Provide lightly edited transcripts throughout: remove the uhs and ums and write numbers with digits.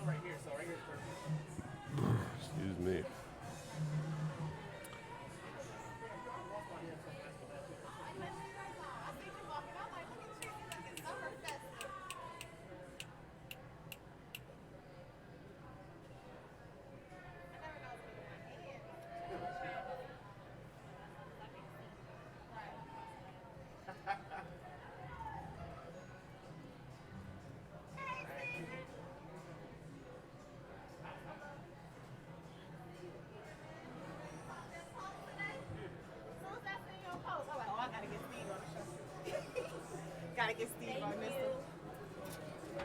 right here, so right here is perfect. Excuse me. Gotta get Steve on this one.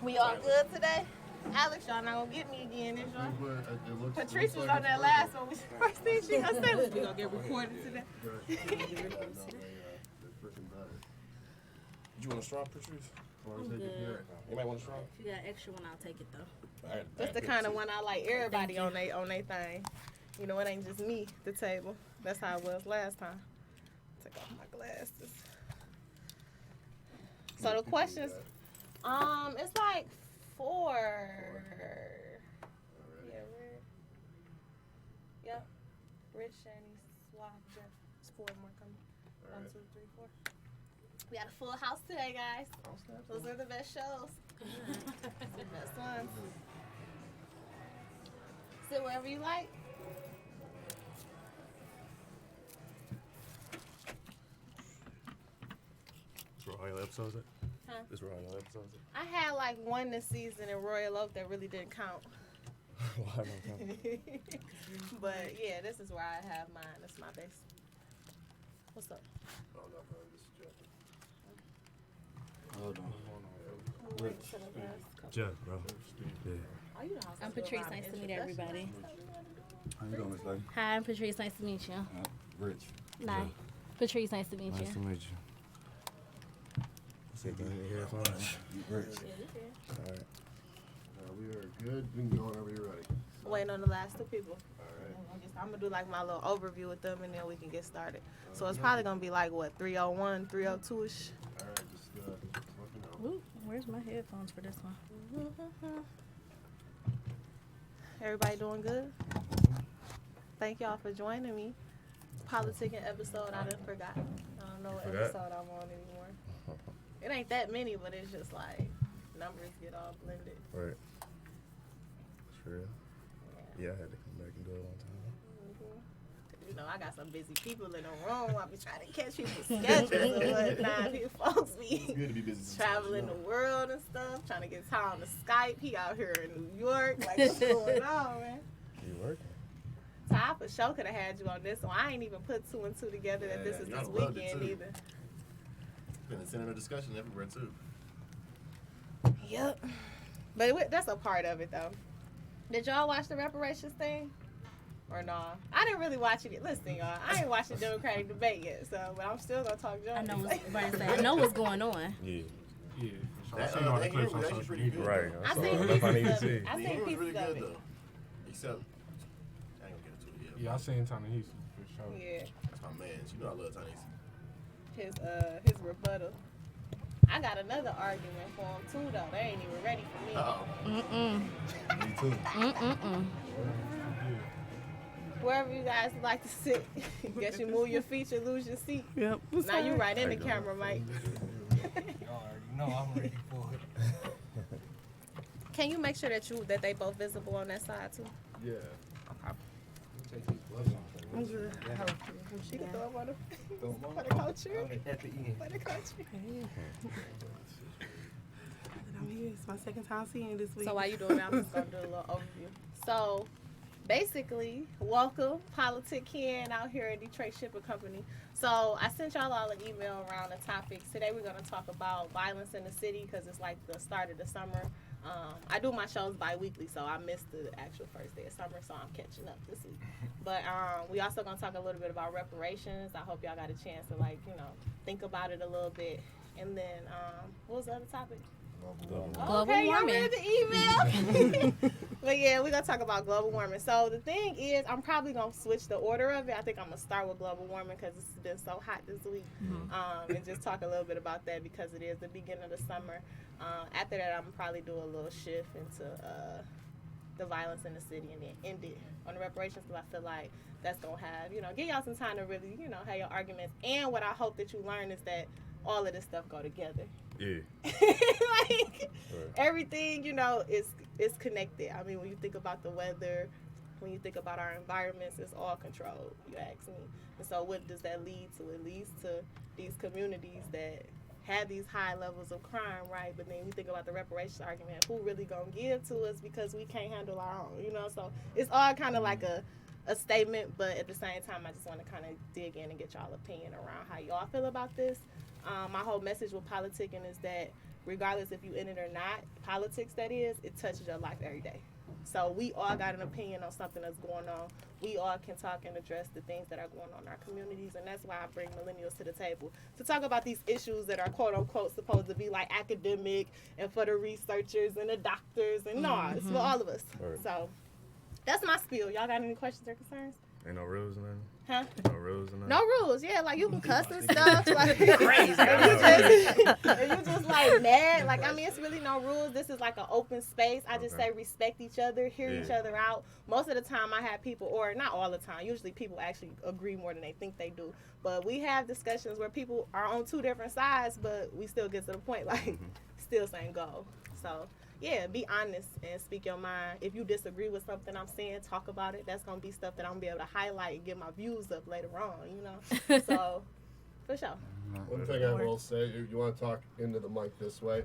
We all good today? Alex, y'all not gonna get me again, is y'all? Patrice was on that last one. First thing she gonna say was we gonna get recorded today. You want a straw, Patrice? I'm good. Anybody want a straw? If you got extra one, I'll take it though. That's the kind of one I like everybody on they thing. You know, it ain't just me at the table. That's how it was last time. Take off my glasses. So the questions, it's like 4. Yeah, Yep. Rich, Shani, Swap, Jeff. It's 4 more coming. 1, 2, 3, 4. We got a full house today, guys. Those are the best shows. The best ones. Sit wherever you like. This were all your episodes? Huh? This were all your episodes? I had like one this season in Royal Oak that really didn't count. Why don't count? But yeah, this is where I have mine. This is my base. What's up? Oh, no, bro. This is Jeff. Hold on. Jeff, bro. Yeah. I'm Patrice. Nice to meet everybody. How you doing, Miss Lady? Hi, I'm Patrice. Nice to meet you. Rich. Nice. Patrice, nice to meet you. Nice to meet you. Sit down here for us. Rich. All right. We are good. We can go whenever you're ready. Waiting on the last 2 people. All right. I'm gonna do like my little overview with them, and then we can get started. So it's probably gonna be like what 301, 302ish. All right. Just let me know. Ooh, where's my headphones for this one? Everybody doing good? Thank y'all for joining me. PoliticKen episode I done forgot. I don't know what forgot? episode I'm on anymore. It ain't that many, but it's just like numbers get all blended. Right. Sure. Yeah, I had to come back and do it one time. You know, I got some busy people in the room. I be trying to catch people's schedules and whatnot. These folks It's be good to be busy. traveling the world and stuff, trying to get time to Skype. He out here in New York. Like, what's going on, man? You working? So I for sure could have had you on this one. I ain't even put 2 and 2 together that this is you this gotta love it, weekend too. either. Been a center of discussion everywhere too. Yep. But that's a part of it, though. Did y'all watch the reparations thing? Or nah? I didn't really watch it. Listen, y'all, I ain't watched the Democratic debate yet, so but I'm still gonna talk junk. I know what's going on. Yeah. Yeah. That hearing was actually pretty good. Right. I That's seen all I need to pieces of see. it. I The seen hearing was pieces really of good it. though. Except I ain't gonna get into it yet. Yeah, I seen Ta-Nehisi for sure. Yeah, That's my man. You know I love Chinese. his rebuttal. I got another argument for him too, though. They ain't even ready for me. Uh-oh. Me too. Wherever you guys like to sit, guess you move your feet, you lose your seat. Yep. Now you right in the camera, Mike. Y'all already know I'm ready for it. Can you make sure that they both visible on that side too? Yeah. Take these gloves off. I'm good. She can throw them on the for the culture. At the end. For the culture. I'm here. It's my second time seeing you this week. So while you doing that, I'm just gonna do a little overview. So basically, welcome PoliticKen out here at Detroit Shipping Company. So I sent y'all all an email around the topics. Today we're gonna talk about violence in the city because it's like the start of the summer. I do my shows bi-weekly, so I missed the actual first day of summer, so I'm catching up this week. But we also gonna talk a little bit about reparations. I hope y'all got a chance to think about it a little bit. And then what was the other topic? Global Okay, y'all warming. read the email. But yeah, we're gonna talk about global warming. So the thing is, I'm probably gonna switch the order of it. I think I'm gonna start with global warming because it's been so hot this week, and just talk a little bit about that because it is the beginning of the summer. After that, I'm probably do a little shift into the violence in the city and then end it on the reparations because I feel like that's gonna have give y'all some time to really have your arguments. And what I hope that you learn is that all of this stuff go together. Yeah. Like everything, is connected. I mean, when you think about the weather, when you think about our environments, it's all controlled, you ask me. And so what does that lead to? It leads to these communities that have these high levels of crime, right? But then you think about the reparations argument, who really gonna give to us because we can't handle our own, So it's all kind of like a statement, but at the same time, I just want to kind of dig in and get y'all opinion around how y'all feel about this. My whole message with PoliticKen is that regardless if you in it or not, politics that is, it touches your life every day. So we all got an opinion on something that's going on. We all can talk and address the things that are going on in our communities, and that's why I bring millennials to the table to talk about these issues that are quote unquote supposed to be like academic and for the researchers and the doctors, and no, it's for all of us. Right. So that's my spiel. Y'all got any questions or concerns? Ain't no rules in there? Huh? No rules in there? No rules, yeah, like you can cuss and stuff. Like, crazy. And you just like mad. Like, I mean, it's really no rules. This is like an open space. I just say respect each other, hear each other out. Most of the time I have people, or not all the time, usually people actually agree more than they think they do. But we have discussions where people are on two different sides, but we still get to the point, like, still same goal. So, yeah, be honest and speak your mind. If you disagree with something I'm saying, talk about it. That's going to be stuff that I'm going to be able to highlight and get my views up later on, So, for sure. One thing I will say, you want to talk into the mic this way.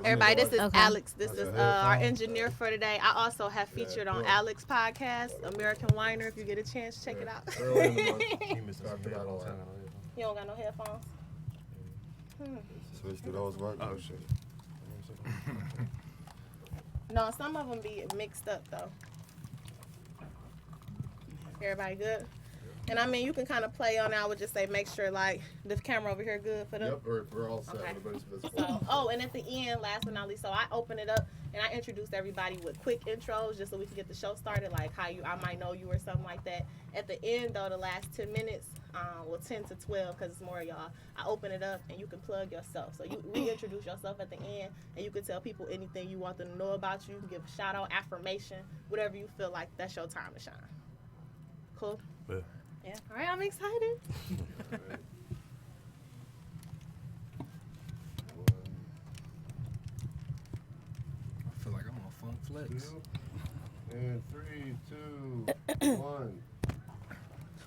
Everybody, this is Okay. Alex. This is our engineer for today. I also have featured on Alex's podcast, American Whiner. If you get a chance, check it out. Early in the month. He missed Talked about all that. You don't got no headphones? Switch to those work. Oh, shit. No, some of them be mixed up, though. Everybody good? And I mean, you can kind of play on it. I would just say make sure, like, the camera over here good for them. Yep, we're all set. Okay. Everybody's visible. So, and at the end, last but not least, so I open it up and I introduce everybody with quick intros just so we can get the show started, like how I might know you or something like that. At the end, though, the last 10 minutes, 10 to 12, because it's more of y'all, I open it up and you can plug yourself. So you reintroduce yourself at the end and you can tell people anything you want them to know about you. You can give a shout out, affirmation, whatever you feel like that's your time to shine. Cool? Yeah. All right, I'm excited. I feel like I'm on Funk Flex. And 3, 2, 1.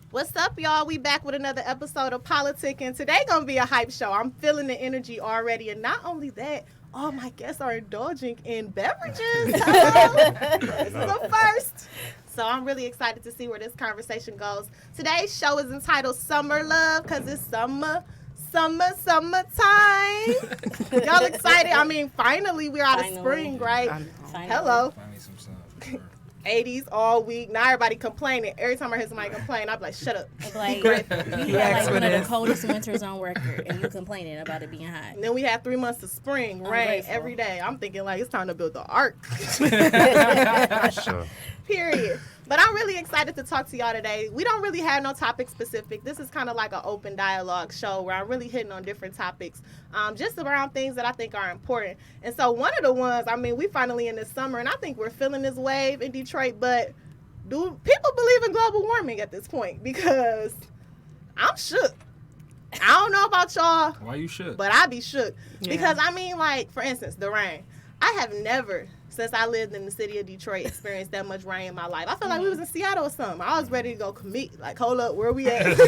What's up, y'all? We back with another episode of PoliticKen. Today gonna be a hype show. I'm feeling the energy already, and not only that, all my guests are indulging in beverages. This is a first. So I'm really excited to see where this conversation goes. Today's show is entitled Summer Love because it's summertime. Y'all excited? I mean, finally we're out of spring, right? Hello. Find me some sun for sure. 80s all week. Now everybody complaining. Every time I hear somebody complain, I'm like, shut up. Like, you had like one of the coldest winters on record, and you complaining about it being hot. And then we have 3 months of spring, rain Ungrateful. every day. I'm thinking like it's time to build the ark. Sure. Period. But I'm really excited to talk to y'all today. We don't really have no topic specific. This is kind of like an open dialogue show where I'm really hitting on different topics, just around things that I think are important. And so one of the ones, I mean, we finally in the summer, and I think we're feeling this wave in Detroit, but do people believe in global warming at this point? Because I'm shook. I don't know about y'all, Why you shook? but I be shook. Because, I mean, like, for instance, the rain. I have never, since I lived in the city of Detroit, experienced that much rain in my life. I felt like we was in Seattle or something. I was ready to go commit. Like, hold up, where we at? But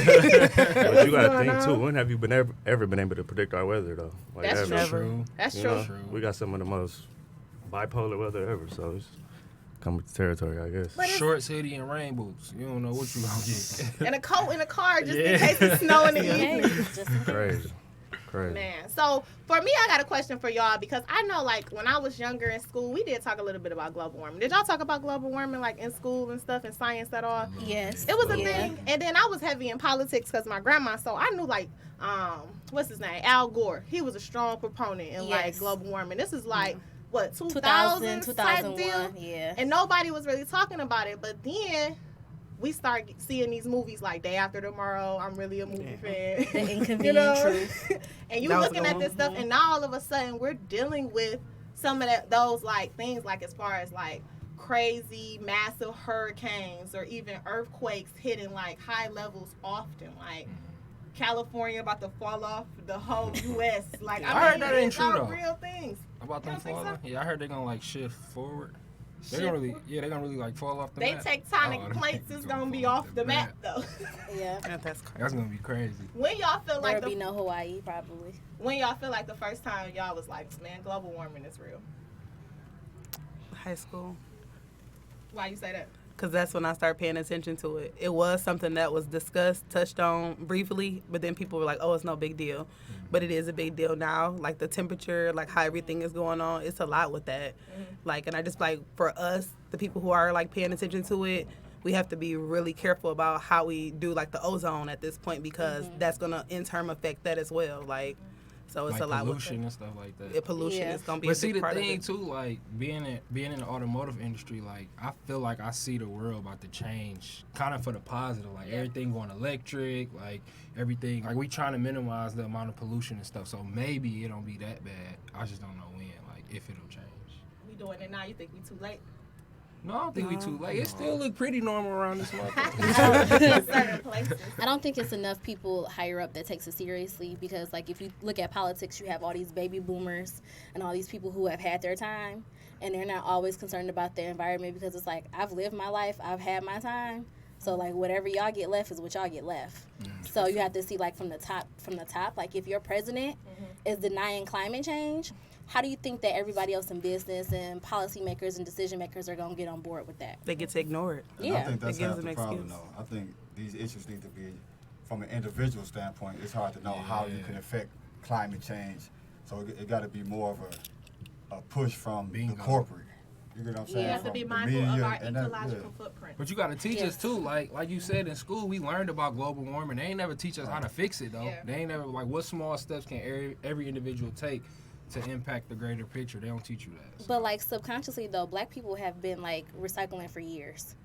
you got to going think, too, on? when have you been ever been able to predict our weather, though? Like, That's ever. true. That's You true. know, we got some of the most bipolar weather ever, so it's come with the territory, I guess. But it's Shorts, hoodie, and rain boots. You don't know what you gonna get. and a coat in the car just in case it's snow in the Hey, evening. just in case. Crazy. Man, so for me, I got a question for y'all because I know, like, when I was younger in school, we did talk a little bit about global warming. Did y'all talk about global warming, like, in school and stuff, in science at all? Yes. It was a thing. And then I was heavy in politics because my grandma, so I knew, like, what's his name? Al Gore. He was a strong proponent in, like, Yes. global warming. This is, like, what, 2000, 2000 type deal? 2001, yeah. And nobody was really talking about it. But then we start seeing these movies like Day After Tomorrow. I'm really a movie fan. The Inconvenient Truth. And you That was looking a at good this one. stuff, and now all of a sudden we're dealing with some of those like things, like as far as like crazy massive hurricanes or even earthquakes hitting like high levels often, like California about to fall off the whole U.S. Like I heard mean, that ain't it's true, all though. real things. About them You don't think falling? so? Yeah, I heard they're gonna like shift forward. They're Shift gonna really like fall off the They map. tectonic Oh, plates is they gonna be fall off the map though. Yeah. Yeah, that's crazy. That's gonna be crazy. When y'all feel like There'll be no Hawaii, probably. when y'all feel like the first time y'all was like, man, global warming is real. High school. Why you say that? Because that's when I started paying attention to it. It was something that was discussed, touched on briefly, but then people were like, oh, it's no big deal. But it is a big deal now. Like the temperature, like how everything is going on, it's a lot with that. Like, and I just like, for us, the people who are like paying attention to it, we have to be really careful about how we do like the ozone at this point, because that's going to in turn affect that as well. Like, so it's Like a lot with pollution and stuff like that. it. Pollution Yeah. is going to be But a see, big the part thing of it. too, like being in the automotive industry, like I feel like I see the world about to change, kind of for the positive. Like everything going electric, like everything. Like we trying to minimize the amount of pollution and stuff. So maybe it don't be that bad. I just don't know when, like if it'll change. We doing it now. You think we too late? No, I don't think we too late. It still look pretty normal around this month. In certain places. I don't think it's enough people higher up that takes it seriously, because like if you look at politics, you have all these baby boomers and all these people who have had their time, and they're not always concerned about their environment, because it's like, I've lived my life, I've had my time, so like whatever y'all get left is what y'all get left. So you have to see like from the top, like if your president is denying climate change, how do you think that everybody else in business and policymakers and decision makers are going to get on board with that? They get to ignore it. And Yeah. I think that's It gives half them the problem, excuse. though. I think these issues need to be, from an individual standpoint, it's hard to know how you can affect climate change. So it got to be more of a push from the Bingo. corporate. You get what I'm saying? We have to From be the mindful of media our and that- ecological footprint. But you got to teach us too, like you said in school, we learned about global warming. They ain't never teach us how to fix it though. Yeah. They ain't never like what small steps can every individual take to impact the greater picture. They don't teach you that. So. But like subconsciously though, black people have been like recycling for years.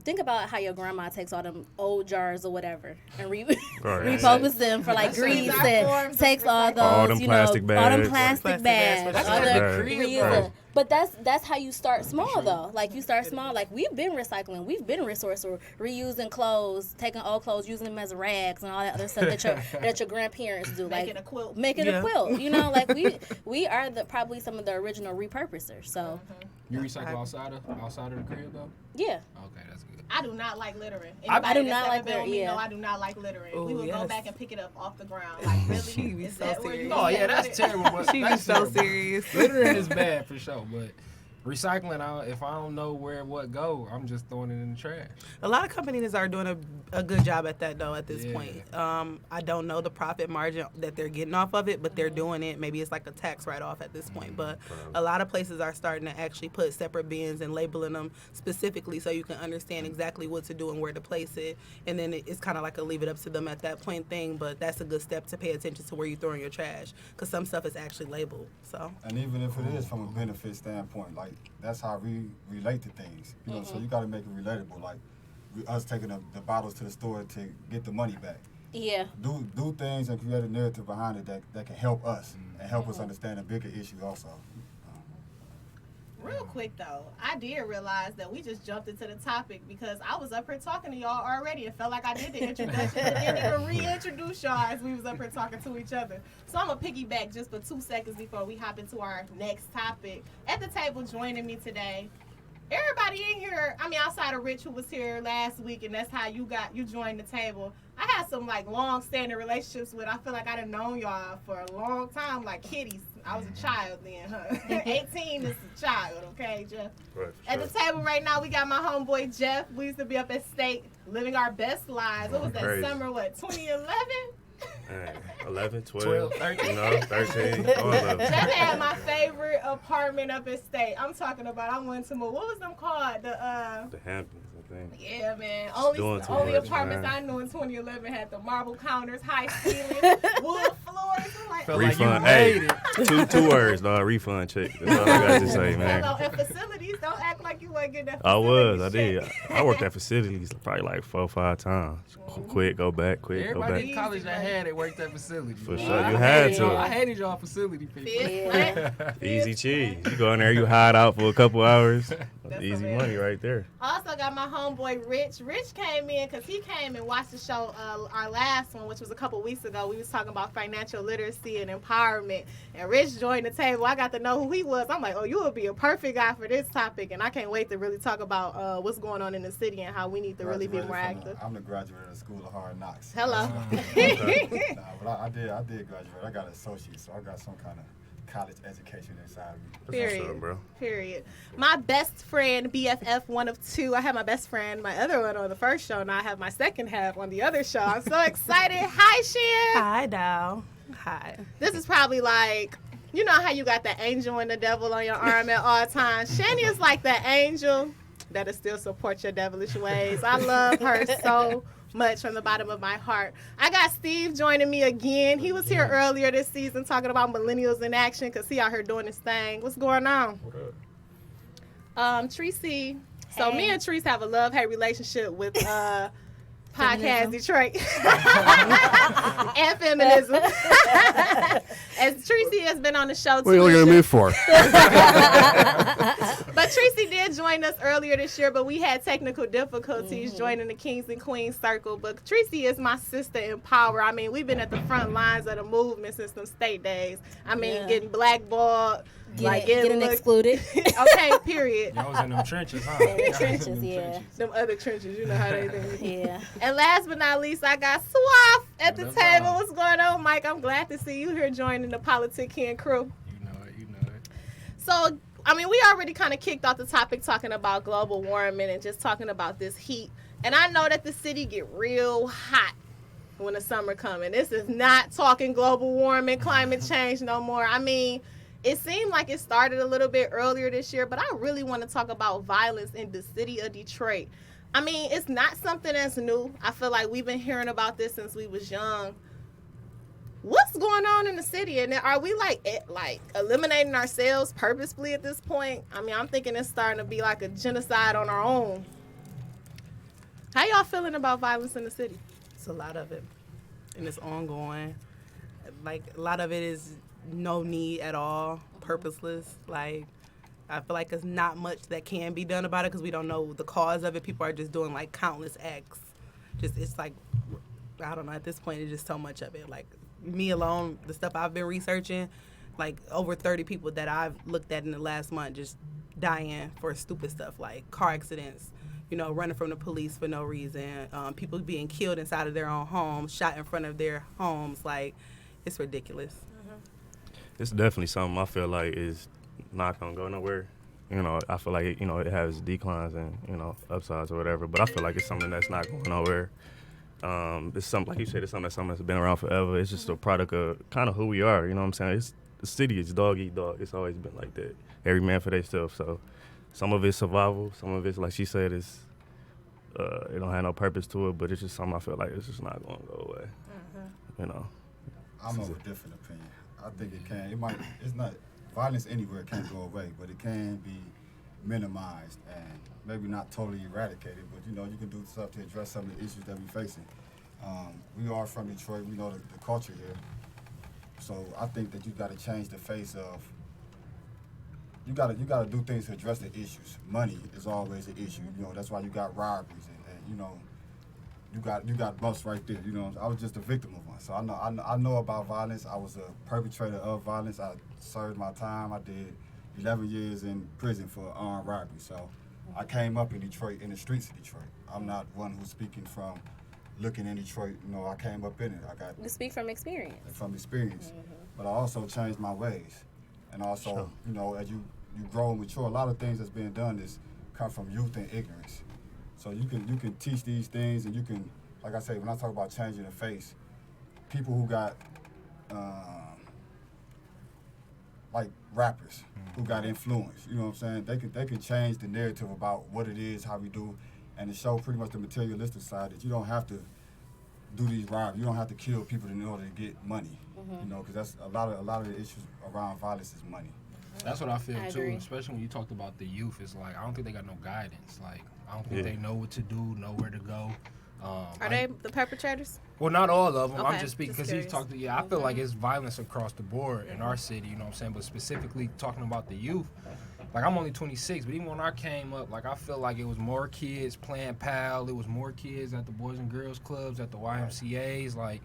Think about how your grandma takes all them old jars or whatever and repurpose them for like grease Our and forms of takes all those, All them you plastic know, all them bags. plastic Plastic bags. bags. That's other like the crib, reusable. bro. But that's how you start small though. Like you start small. Like we've been recycling, we've been reusing clothes, taking old clothes, using them as rags and all that other stuff that your grandparents do. Making like a quilt. making a Yeah. quilt. You know, like we are probably some of the original repurposers. So You recycle outside of the crib though? yeah. Okay, that's good. I do not like littering. I Anybody do that's not ever like been with littering, me yeah. know I do not like littering. Oh, We would go yes. back and pick it up off the ground. Like really? She be Is so that where you serious. Oh going yeah, with that's it? terrible. But She be that's so terrible. serious. Littering is bad for sure, but recycling, if I don't know where what go, I'm just throwing it in the trash. A lot of companies are doing a good job at that, though, at this Yeah. point. I don't know the profit margin that they're getting off of it, but they're doing it. Maybe it's like a tax write-off at this point. But a lot of places are starting to actually put separate bins and labeling them specifically so you can understand exactly what to do and where to place it. And then it's kind of like a leave it up to them at that point thing, but that's a good step to pay attention to where you're throwing your trash, because some stuff is actually labeled. So And even if it is from a benefit standpoint, like that's how we relate to things. You know, so you got to make it relatable. Like us taking the bottles to the store to get the money back. Yeah. Do things and create a narrative behind it that can help us and help us understand a bigger issue also. Real quick though, I did realize that we just jumped into the topic because I was up here talking to y'all already. It felt like I did the introduction and didn't even reintroduce y'all as we was up here talking to each other. So I'm gonna piggyback just for 2 seconds before we hop into our next topic. At the table joining me today, everybody in here, I mean outside of Rich who was here last week, and that's how you joined the table. I had some like long standing relationships with, I feel like I done known y'all for a long time, like kitties. I was a child then, huh? 18 is a child, okay, Jeff? Right, At the table right now, we got my homeboy Jeff. We used to be up at State, living our best lives. What was that Crazy. summer, 2011? 11, 12, 12, 13. 13, all of them. Jeff had my favorite apartment up at State. I'm talking about, I went to, what was them called? The Hamptons. everything. Yeah, man. doing too Only much, apartments man. I knew in 2011 had the marble counters, high ceilings, wood floors. I'm like, Felt like you Refund, made hey, two words, dog. Refund check. That's all I got to say, man. hello, and facilities, don't act like you wasn't getting that I was, I facilities did. check. I worked at facilities probably like 4 or 5 times. Quit, go back, quit, go Everybody back. in college that had it worked at facility. For man. sure, I you had hated y'all- to. I hated y'all facility people. Yeah. Easy cheese. You go in there, you hide out for a couple hours. That's Easy hilarious. money right there. I also got my homeboy Rich. Rich came in because he came and watched the show, our last one, which was a couple weeks ago. We was talking about financial literacy and empowerment. And Rich joined the table. I got to know who he was. I'm like, oh, you would be a perfect guy for this topic. And I can't wait to really talk about what's going on in the city and how we need to really be more active. I'm the graduate of the School of Hard Knocks. Hello. Nah, but I did graduate. I got an associate, so I got some kind of college education inside of me. Period. What's up, bro? Period. My best friend, BFF, one of two. I had my best friend, my other one on the first show. Now I have my second half on the other show. I'm so excited. Hi, Shan. Hi, Dow. Hi. This is probably like, you know how you got the angel and the devil on your arm at all times. Shani is like the angel that'll still support your devilish ways. I love her so much from the bottom of my heart. I got Steve joining me again. He was here earlier this season talking about millennials in action because he out here doing his thing. What's going on? What up? Tracy. So me and Trace have a love-hate relationship with Podcast Feminism. Detroit and feminism. As Tracy has been on the show What are you looking at me for? But Tracy did join us earlier this year, but we had technical difficulties joining the Kings and Queens circle. But Tracy is my sister in power. I mean, we've been at the front lines of the movement since them state days. I mean, Yeah. getting blackballed, Getting excluded. Okay, period. Y'all was in them trenches, huh? In the Y'all was trenches, in them yeah. trenches. Them other trenches, you know how they do. Yeah. And last but not least, I got Swaff at the What table. up? What's going on, Mike? I'm glad to see you here joining the PoliticKen crew. You know it, you know it. So, I mean, we already kind of kicked off the topic talking about global warming and just talking about this heat. And I know that the city get real hot when the summer coming. This is not talking global warming, climate change no more. I mean, it seemed like it started a little bit earlier this year, but I really want to talk about violence in the city of Detroit. I mean, it's not something that's new. I feel like we've been hearing about this since we was young. What's going on in the city? And are we like eliminating ourselves purposefully at this point? I mean, I'm thinking it's starting to be like a genocide on our own. How y'all feeling about violence in the city? It's a lot of it, and it's ongoing. Like, a lot of it is no need at all, purposeless. Like, I feel like there's not much that can be done about it because we don't know the cause of it. People are just doing like countless acts. It's like, I don't know, at this point it's just so much of it. Like, me alone, the stuff I've been researching, like over 30 people that I've looked at in the last month just dying for stupid stuff like car accidents, running from the police for no reason, people being killed inside of their own homes, shot in front of their homes. Like, it's ridiculous. It's definitely something I feel like is not gonna go nowhere. I feel like it has declines and upsides or whatever. But I feel like it's something that's not going nowhere. It's something, like you said, it's something that's been around forever. It's just a product of kind of who we are. You know what I'm saying? The city is dog eat dog. It's always been like that. Every man for themselves. So some of it's survival. Some of it's, like she said, it's it don't have no purpose to it. But it's just something I feel like it's just not gonna go away. I'm of a different opinion. I think it can. It's not, violence anywhere can't go away, but it can be minimized and maybe not totally eradicated, but you can do stuff to address some of the issues that we're facing. We are from Detroit, we know the culture here. So I think that you gotta change the face of, you gotta do things to address the issues. Money is always an issue, that's why you got robberies and you got bust right there. I was just a victim of one, so I know about violence. I was a perpetrator of violence. I served my time. I did 11 years in prison for armed robbery. So I came up in Detroit, in the streets of Detroit. I'm not one who's speaking from looking in Detroit. I came up in it. You speak from experience. From experience, but I also changed my ways, and also as you grow and mature, a lot of things that's being done come from youth and ignorance. So you can teach these things, and you can, like I say, when I talk about changing the face, people who got like rappers who got influence, you know what I'm saying? They can change the narrative about what it is, how we do, and to show pretty much the materialistic side that you don't have to do these robberies. You don't have to kill people in order to get money. You know, because that's a lot of the issues around violence is money. That's what I feel I too, agree. especially when you talked about the youth. It's like I don't think they got no guidance. Like I don't think they know what to do, know where to go. Are they the perpetrators? Well, not all of them. Okay, I'm just speaking just because he's curious. talked. Yeah, I feel like it's violence across the board in our city. You know what I'm saying? But specifically talking about the youth, like I'm only 26, but even when I came up, like I feel like it was more kids playing PAL. It was more kids at the Boys and Girls Clubs, at the YMCA's. Like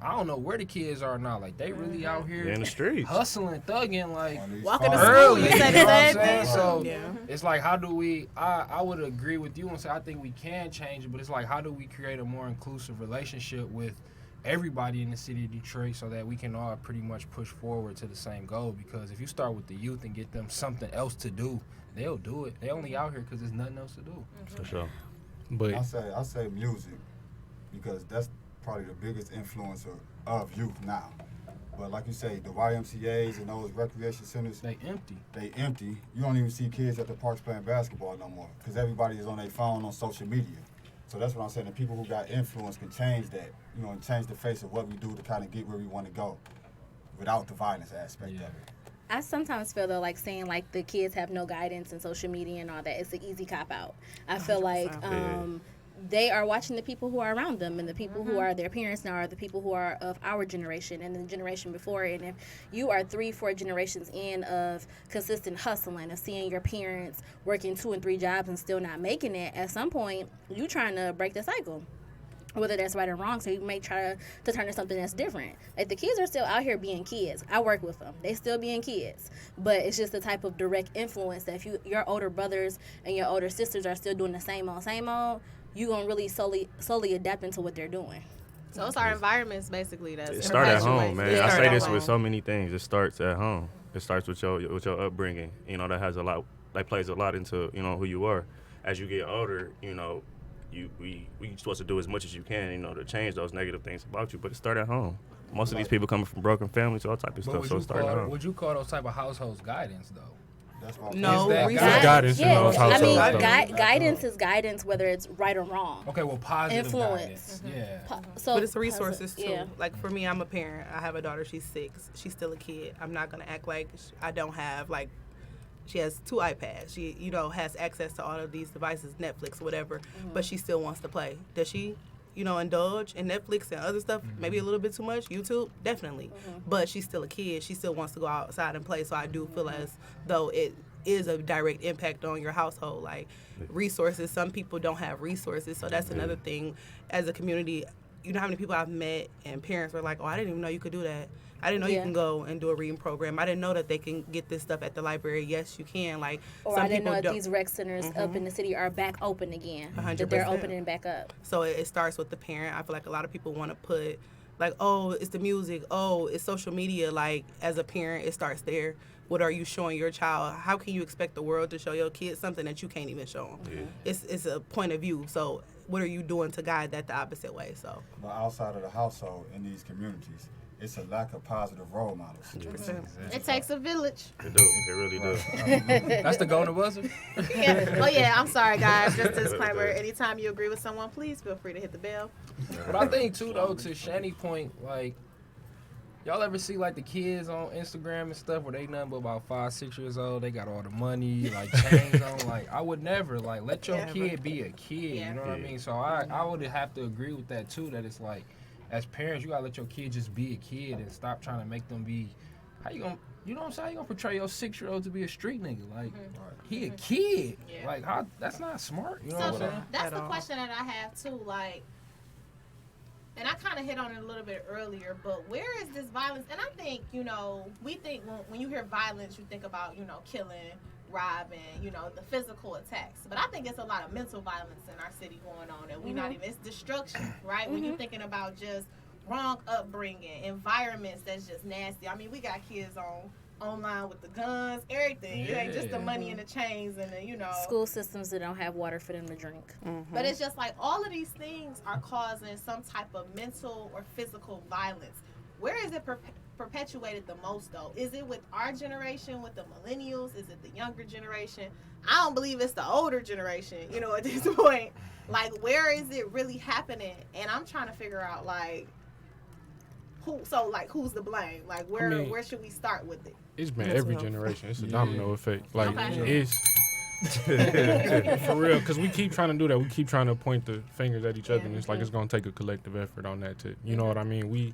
I don't know where the kids are now. Like they really out here in the streets. hustling, thugging, like On these Walking to farms. school, early. you said know the what I'm same saying? thing. So Yeah. it's like, how do we? I would agree with you and say I think we can change it, but it's like, how do we create a more inclusive relationship with everybody in the city of Detroit so that we can all pretty much push forward to the same goal? Because if you start with the youth and get them something else to do, they'll do it. They only out here because there's nothing else to do. For sure. But I say music because that's probably the biggest influencer of youth now. But like you say, the YMCA's and those recreation centers, they empty. they empty. You don't even see kids at the parks playing basketball no more because everybody is on their phone on social media. So that's what I'm saying. The people who got influence can change that, you know, and change the face of what we do to kind of get where we want to go without the violence aspect of it. I sometimes feel though, like saying like the kids have no guidance in social media and all that, it's an easy cop out. I feel like they are watching the people who are around them, and the people who are their parents now are the people who are of our generation and the generation before. And if you are 3-4 generations in of consistent hustling, of seeing your parents working 2 and 3 jobs and still not making it, at some point you trying to break the cycle. Whether that's right or wrong, so you may try to turn to something that's different. Like the kids are still out here being kids. I work with them; they still being kids. But it's just the type of direct influence that if your older brothers and your older sisters are still doing the same old, you gonna really slowly adapt into what they're doing. So it's our environments basically that's It starts at home, perpetuates. man. It I starts say at this home. with so many things. It starts at home. It starts with your upbringing. You know, that has a lot. That plays a lot into, you know, who you are. As you get older, you know, we supposed to do as much as you can, you know, to change those negative things about you. But it starts at home. Most of these people coming from broken families, all type of stuff. So it starts at home. Would you call those type of households guidance though? That's my No, Is that research. guidance in Yeah, those I mean, households, though. guidance is guidance, whether it's right or wrong. Okay, well, positive Influence. guidance. Yeah. So, But it's resources too. Yeah. Like for me, I'm a parent. I have a daughter. She's 6. She's still a kid. I'm not gonna act like I don't have like. She has 2 iPads. She, you know, has access to all of these devices, Netflix, whatever. But she still wants to play. Does she, you know, indulge in Netflix and other stuff? Maybe a little bit too much. YouTube, definitely. But she's still a kid. She still wants to go outside and play. So I do feel as though it is a direct impact on your household. Like resources, some people don't have resources. So that's another thing. As a community, you know how many people I've met and parents were like, oh, I didn't even know you could do that. I didn't know you can go and do a reading program. I didn't know that they can get this stuff at the library. Yes, you can. Like, or some I didn't people know that don't. these rec centers up in the city are back open again. 100%. That they're opening back up. So it starts with the parent. I feel like a lot of people want to put, like, oh, it's the music. Oh, it's social media. Like, as a parent, it starts there. What are you showing your child? How can you expect the world to show your kids something that you can't even show them? It's a point of view. So what are you doing to guide that the opposite way? So But outside of the household in these communities, it's a lack of positive role models. It takes a village. It do. It really does. That's the golden buzzer. Yeah. Oh yeah, I'm sorry guys. Just a disclaimer. Anytime you agree with someone, please feel free to hit the bell. But I think too, though, to Shani point, like, y'all ever see like the kids on Instagram and stuff where they nothing but about 5, 6 years old? They got all the money, like chains on. Like, I would never like let your kid be a kid. You know what I mean? So I would have to agree with that too. That it's like, as parents, you gotta let your kid just be a kid and stop trying to make them be. How you gonna? You know what I'm saying? How you gonna portray your 6-year-old to be a street nigga? Like, he a kid. Yeah. Like, how? That's not smart. You know So what I'm saying? that's At the all. question that I have too. Like, and I kind of hit on it a little bit earlier, but where is this violence? And I think, you know, we think when you hear violence, you think about, you know, killing, robbing, you know, the physical attacks. But I think it's a lot of mental violence in our city going on, and we not even, it's destruction, right? When you're thinking about just wrong upbringing, environments that's just nasty. I mean, we got kids online with the guns, everything. It ain't just the money and the chains and the, you know. School systems that don't have water for them to drink. But it's just like all of these things are causing some type of mental or physical violence. Where is it perpetuated the most though? Is it with our generation, with the millennials? Is it the younger generation? I don't believe it's the older generation, you know, at this point. Like, where is it really happening? And I'm trying to figure out, like, who's to blame? Like, where should we start with it? It's been every generation. It's a domino effect. Like, Okay. it's for real, because we keep trying to do that. We keep trying to point the fingers at each other, and it's like it's going to take a collective effort on that too. You know what I mean? We,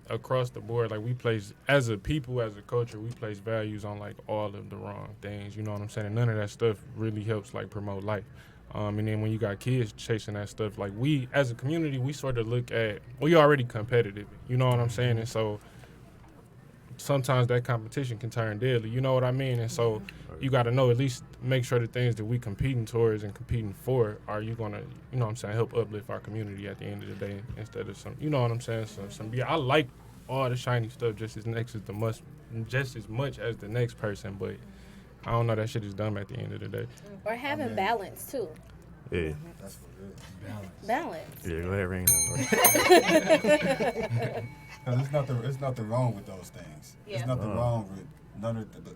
across the board, like, we place, as a people, as a culture, we place values on, like, all of the wrong things. You know what I'm saying? And none of that stuff really helps, like, promote life. And then when you got kids chasing that stuff, like, we, as a community, we sort of look at, we already competitive. You know what I'm saying? And so sometimes that competition can turn deadly. You know what I mean? And so you got to know, at least make sure the things that we competing towards and competing for, are you going to, you know what I'm saying, help uplift our community at the end of the day, instead of some, you know what I'm saying? So I like all the shiny stuff just as much as the next person, but I don't know, that shit is dumb at the end of the day. Or having balance too. Yeah. That's what it is. Balance. Yeah, go ahead, ring that. Because it's nothing wrong with those things. Yeah. There's nothing wrong with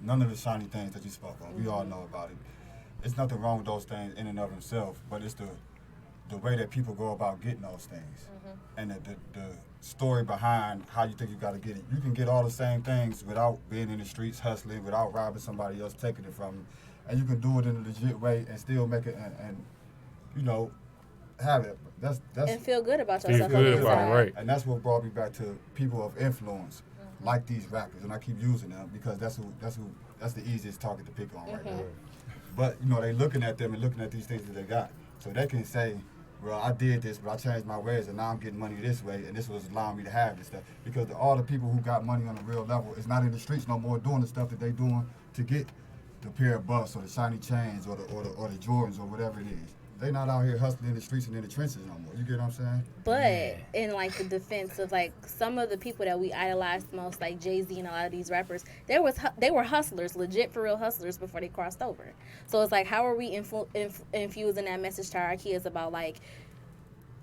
none of the shiny things that you spoke on. We all know about it. It's nothing wrong with those things in and of themselves, but it's the way that people go about getting those things, and the story behind how you think you got to get it. You can get all the same things without being in the streets hustling, without robbing somebody else, taking it from you, and you can do it in a legit way and still make it and you know, have it. That's And feel good about Feel yourself. good on the about it, inside. right. and that's what brought me back to people of influence, like these rappers, and I keep using them because that's the easiest target to pick on right now. But you know, they looking at them and looking at these things that they got, so they can say, well, I did this, but I changed my ways, and now I'm getting money this way, and this was allowing me to have this stuff. Because all the people who got money on a real level is not in the streets no more doing the stuff that they doing to get the pair of buffs or the shiny chains or the Jordans or whatever it is. They not out here hustling in the streets and in the trenches no more. You get what I'm saying? But in like the defense of like some of the people that we idolize the most, like Jay-Z and a lot of these rappers, they were hustlers, legit for real hustlers before they crossed over. So it's like, how are we infusing that message to our kids about like,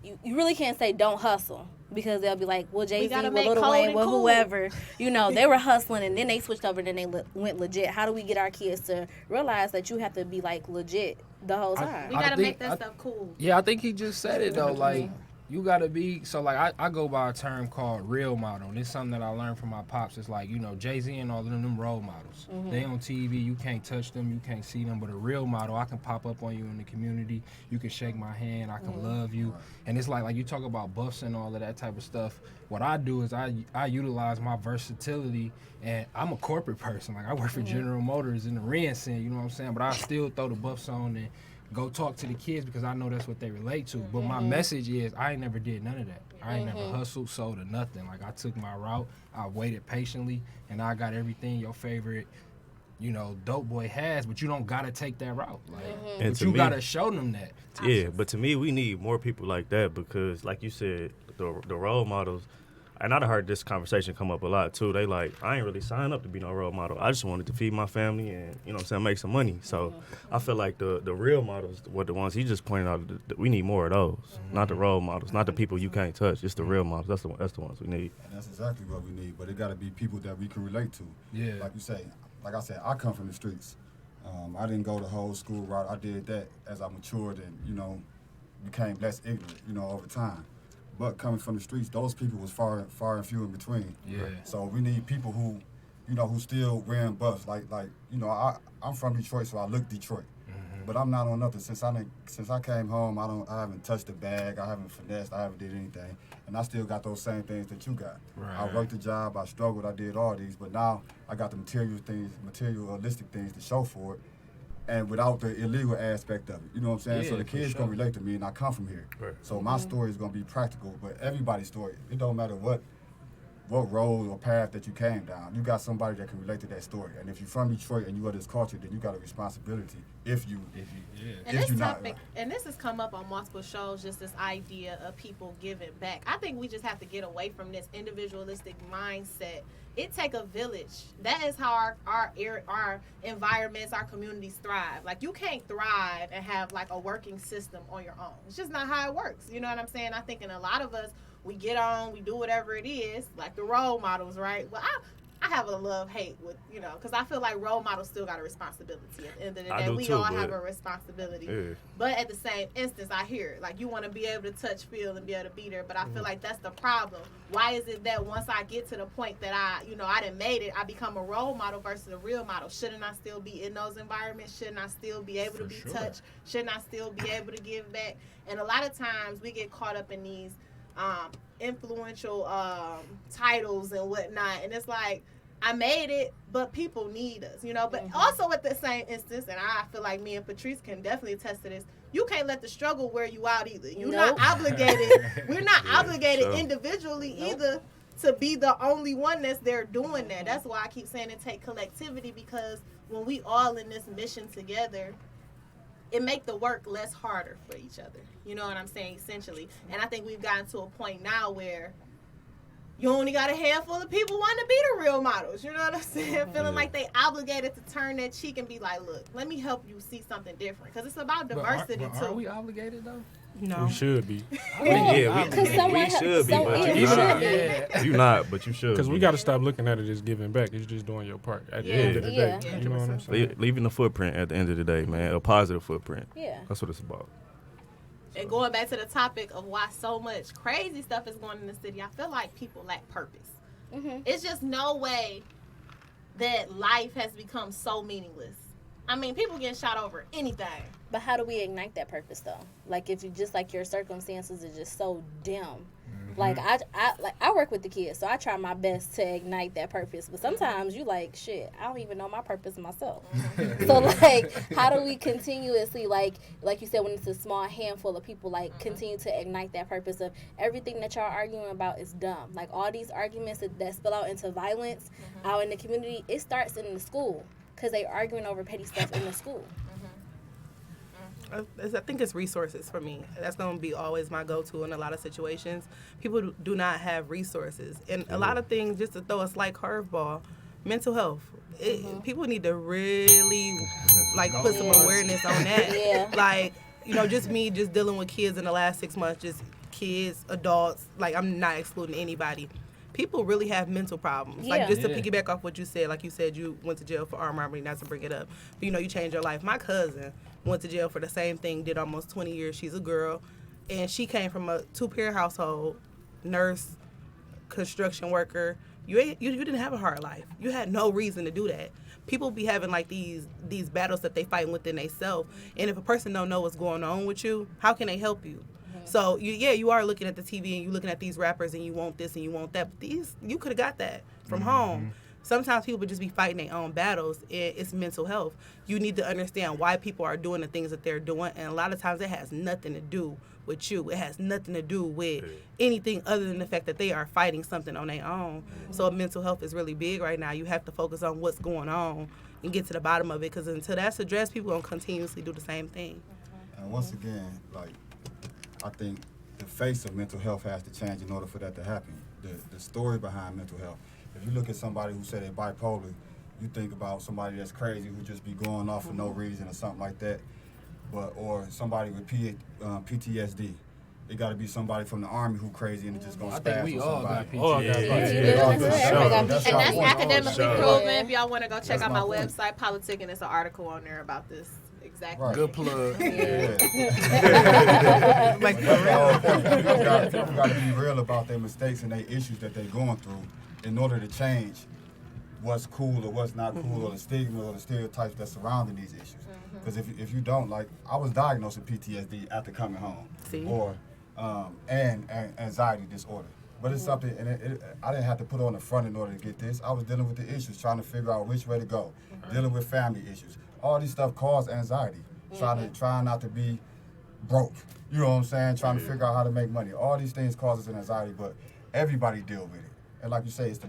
you really can't say don't hustle, because they'll be like, well, Jay-Z, well, Lil Wayne, well, whoever, you know, they were hustling and then they switched over and then they went legit. How do we get our kids to realize that you have to be like legit the whole time? We gotta make that stuff cool. Yeah, I think he just said it though. Like, you gotta be, so like I go by a term called real model, and it's something that I learned from my pops. It's like, you know, Jay-Z and all of them role models. They on TV, you can't touch them, you can't see them, but a real model, I can pop up on you in the community, you can shake my hand, I can love you. And it's like you talk about buffs and all of that type of stuff. What I do is I utilize my versatility, and I'm a corporate person. Like, I work for General Motors in the RIN scene, you know what I'm saying? But I still throw the buffs on and go talk to the kids because I know that's what they relate to. But my message is, I ain't never did none of that. I ain't never hustled, sold, or nothing. Like, I took my route, I waited patiently, and I got everything your favorite, you know, dope boy has, but you don't gotta take that route. Like, And but to you me, gotta show them that. Yeah, but to me, we need more people like that, because, like you said, the role models. And I've heard this conversation come up a lot too. They like, I ain't really signed up to be no role model. I just wanted to feed my family and, you know what I'm saying, make some money. So I feel like the real models were the ones he just pointed out. That we need more of those, not the role models, not the people you can't touch. Just the real models. That's the ones we need. And that's exactly what we need. But it got to be people that we can relate to. Yeah. Like you say, like I said, I come from the streets. I didn't go the whole school route. I did that as I matured and, you know, became less ignorant, you know, over time. But coming from the streets, those people was far and few in between. Yeah. So we need people who, you know, who still wearing buffs. Like you know, I'm from Detroit, so I look Detroit. But I'm not on nothing. Since I came home, I haven't touched a bag, I haven't finessed, I haven't did anything. And I still got those same things that you got. Right. I worked the job, I struggled, I did all these, but now I got the materialistic things to show for it. And without the illegal aspect of it, you know what I'm saying? Yeah, so the for kids sure. gonna relate to me, and I come from here. Right. So my story is gonna be practical, but everybody's story, it don't matter what road or path that you came down. You got somebody that can relate to that story. And if you're from Detroit and you are this culture, then you got a responsibility. If you And if this you're not, topic, and this has come up on multiple shows, just this idea of people giving back. I think we just have to get away from this individualistic mindset. It take a village. That is how our environments, our communities thrive. Like, you can't thrive and have like a working system on your own. It's just not how it works. You know what I'm saying? I think in a lot of us we get on, we do whatever it is, like the role models, right? Well, I have a love-hate with, because I feel like role models still got a responsibility. At the end of the day, we all have a responsibility. Yeah. But at the same instance, I hear it. Like, you want to be able to touch, feel, and be able to be there. But I feel like that's the problem. Why is it that once I get to the point that I done made it, I become a role model versus a real model? Shouldn't I still be in those environments? Shouldn't I still be able to be touched? Shouldn't I still be able to give back? And a lot of times we get caught up in these influential titles and whatnot. And it's like, I made it, but people need us, But also at the same instance, and I feel like me and Patrice can definitely attest to this, you can't let the struggle wear you out either. You're not obligated. We're not obligated individually either to be the only one that's there doing that. That's why I keep saying it take collectivity, because when we all in this mission together, it make the work less harder for each other. You know what I'm saying, essentially. And I think we've gotten to a point now where you only got a handful of people wanting to be the real models. You know what I'm saying? Feeling like they obligated to turn that cheek and be like, look, let me help you see something different. Because it's about diversity, too. Are we obligated, though? No. We should be. We should be, but you're not. You're not, but you should. Because we got to stop looking at it as giving back. It's just doing your part at the end of the day. Yeah. You know what I'm saying? Leaving a footprint at the end of the day, man. A positive footprint. Yeah. That's what it's about. And going back to the topic of why so much crazy stuff is going in the city, I feel like people lack purpose. Mm-hmm. It's just no way that life has become so meaningless. I mean, people getting shot over anything. But how do we ignite that purpose, though? Like, if you just, like, your circumstances are just so dim. Like, I work with the kids, so I try my best to ignite that purpose. But sometimes you like, shit, I don't even know my purpose myself. So, like, how do we continuously, like you said, when it's a small handful of people, like, continue to ignite that purpose of everything that y'all are arguing about is dumb. Like, all these arguments that spill out into violence out in the community, it starts in the school because they arguing over petty stuff in the school. I think it's resources for me. That's going to be always my go-to in a lot of situations. People do not have resources. And a lot of things, just to throw a slight curveball, mental health. People need to really, put some awareness on that. Yeah. Like, just me just dealing with kids in the last 6 months, just kids, adults. Like, I'm not excluding anybody. People really have mental problems. Yeah. Like, just to piggyback off what you said, like you said, you went to jail for armed robbery, not to bring it up. But, you changed your life. My cousin went to jail for the same thing, did almost 20 years. She's a girl, and she came from a 2-parent household, nurse, construction worker. You didn't have a hard life. You had no reason to do that. People be having, like, these battles that they fight within themselves, and if a person don't know what's going on with you, how can they help you? So, you are looking at the TV and you're looking at these rappers and you want this and you want that. But you could have got that from home. Sometimes people just be fighting their own battles. It's mental health. You need to understand why people are doing the things that they're doing. And a lot of times it has nothing to do with you. It has nothing to do with anything other than the fact that they are fighting something on their own. So mental health is really big right now. You have to focus on what's going on and get to the bottom of it. Because until that's addressed, people are going to continuously do the same thing. And once again, I think the face of mental health has to change in order for that to happen. The story behind mental health. If you look at somebody who say they're bipolar, you think about somebody that's crazy who just be going off for no reason or something like that. Or somebody with PTSD. It got to be somebody from the Army who crazy and just gonna spaz we on all somebody. got PTSD. And that's one. academically Sure. proven. If y'all want to go check That's out my my point. website, PoliticKen, it's an article on there about this. Exactly. Right. Good plug. Like, People got to be real about their mistakes and their issues that they're going through in order to change what's cool or what's not cool or the stigma or the stereotypes that surrounding these issues. Because if you don't, like, I was diagnosed with PTSD after coming home. See? Or and anxiety disorder. But it's something, and I didn't have to put on the front in order to get this. I was dealing with the issues, trying to figure out which way to go, dealing with family issues. All these stuff caused anxiety. Trying not to be broke. You know what I'm saying? Trying to figure out how to make money. All these things causes an anxiety, but everybody deal with it. And like you say, it's the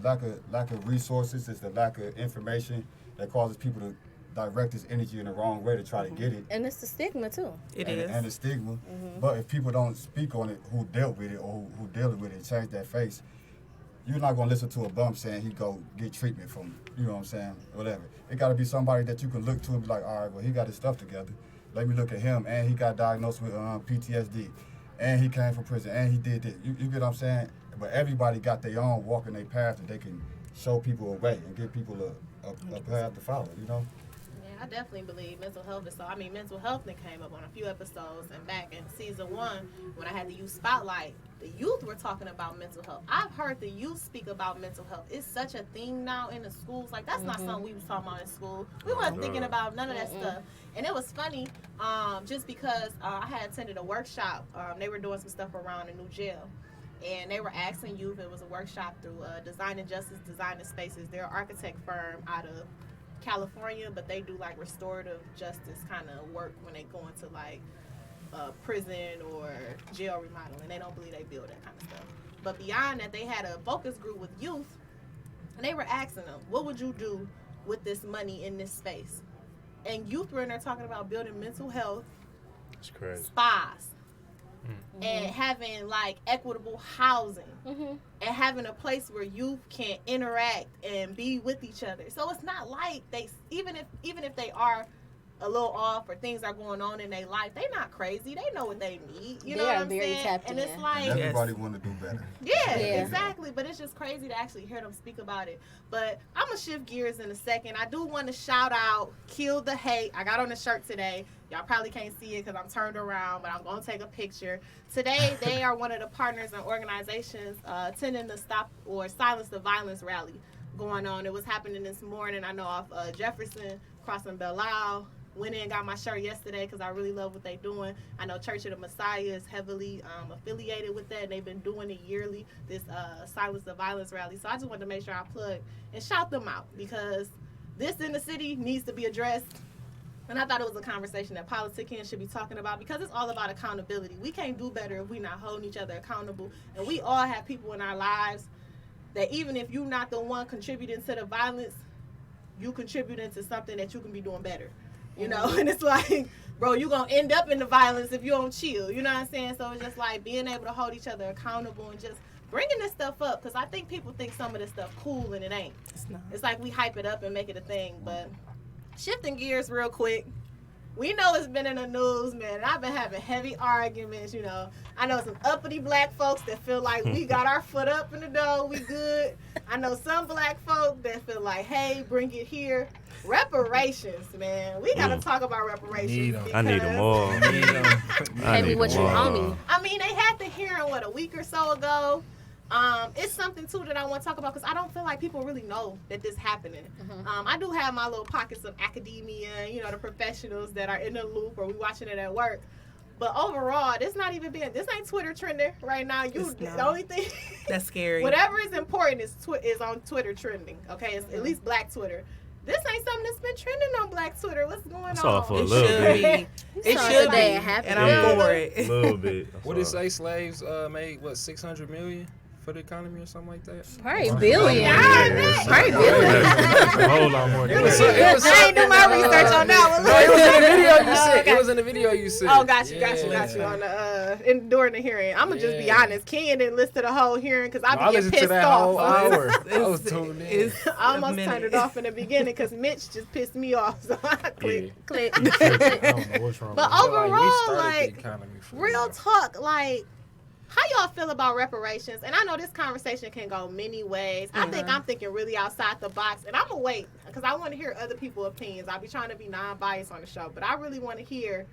lack of resources, it's the lack of information that causes people to direct this energy in the wrong way to try to get it. And it's the stigma, too. It is. And the stigma. But if people don't speak on it, who dealt with it or who dealing with it, change their face, you're not going to listen to a bum saying he go get treatment from, you know what I'm saying, whatever. It got to be somebody that you can look to and be like, all right, well, he got his stuff together. Let me look at him, and he got diagnosed with PTSD. and he came from prison, and he did this. You get what I'm saying? But everybody got their own walk in their path that they can show people a way and give people a path to follow, you know? Yeah, I definitely believe mental health is so. I mean, mental health then came up on a few episodes, and back in season 1, when I had the youth spotlight, the youth were talking about mental health. I've heard the youth speak about mental health. It's such a thing now in the schools. Like, that's not something we was talking about in school. We wasn't thinking about none of that stuff. And it was funny, just because I had attended a workshop. They were doing some stuff around a new jail. And they were asking youth, it was a workshop through Design and Justice, Design and Spaces. They're an architect firm out of California, but they do like restorative justice kind of work when they go into like prison or jail remodeling. They don't believe they build that kind of stuff. But beyond that, they had a focus group with youth, and they were asking them, what would you do with this money in this space? And youth were in there talking about building mental health spas. And having like equitable housing, and having a place where youth can interact and be with each other. So it's not like they, even if they are a little off or things are going on in their life, they not crazy. They know what they need. You know what I'm saying? And it's like everybody want to do better. Yeah, exactly. But it's just crazy to actually hear them speak about it. But I'm gonna shift gears in a second. I do want to shout out Kill the Hate. I got on the shirt today. Y'all probably can't see it because I'm turned around, but I'm going to take a picture. Today, they are one of the partners and organizations attending the Stop or Silence the Violence rally going on. It was happening this morning. I know off Jefferson, crossing Belle Isle. Went in and got my shirt yesterday because I really love what they're doing. I know Church of the Messiah is heavily affiliated with that, and they've been doing it yearly, this Silence the Violence rally. So I just wanted to make sure I plug and shout them out because this in the city needs to be addressed. And I thought it was a conversation that PoliticKen should be talking about because it's all about accountability. We can't do better if we're not holding each other accountable. And we all have people in our lives that even if you're not the one contributing to the violence, you contributing to something that you can be doing better. You know, and it's like, bro, you're going to end up in the violence if you don't chill. You know what I'm saying? So it's just like being able to hold each other accountable and just bringing this stuff up because I think people think some of this stuff cool and it ain't. It's not. It's like we hype it up and make it a thing, but... Shifting gears real quick, we know it's been in the news, man, and I've been having heavy arguments, you know. I know some uppity black folks that feel like we got our foot up in the door, we good. I know some black folk that feel like, hey, bring it here. Reparations, man. We got to talk about reparations. I need them all. Pay me what you owe me. I mean, they had the hearing, a week or so ago. It's something too that I want to talk about because I don't feel like people really know that this happening. I do have my little pockets of academia, you know, the professionals that are in the loop or we watching it at work. But overall, this ain't Twitter trending right now. The only thing that's scary. Whatever is important is on Twitter trending. Okay, it's at least Black Twitter. This ain't something that's been trending on Black Twitter. What's going it's on? All for a little bit. It should be, and I'm for it. A little bit. What did it say? Slaves made $600 million for the economy or something like that? Probably billion. Probably billion. A whole lot more. I ain't do my research on that one. No, it was in the video you said. It was in the video you said. Oh, got you. On the during the hearing, I'm gonna just be honest. Ken didn't listen to the whole hearing because I be getting pissed off. I was tuned in. I almost turned it off in the beginning because Mitch just pissed me off. So I click. I don't know what's wrong. But overall, like real talk, like. How y'all feel about reparations? And I know this conversation can go many ways. I think I'm thinking really outside the box. And I'm going to wait because I want to hear other people's opinions. I'll be trying to be non-biased on the show. But I really want to hear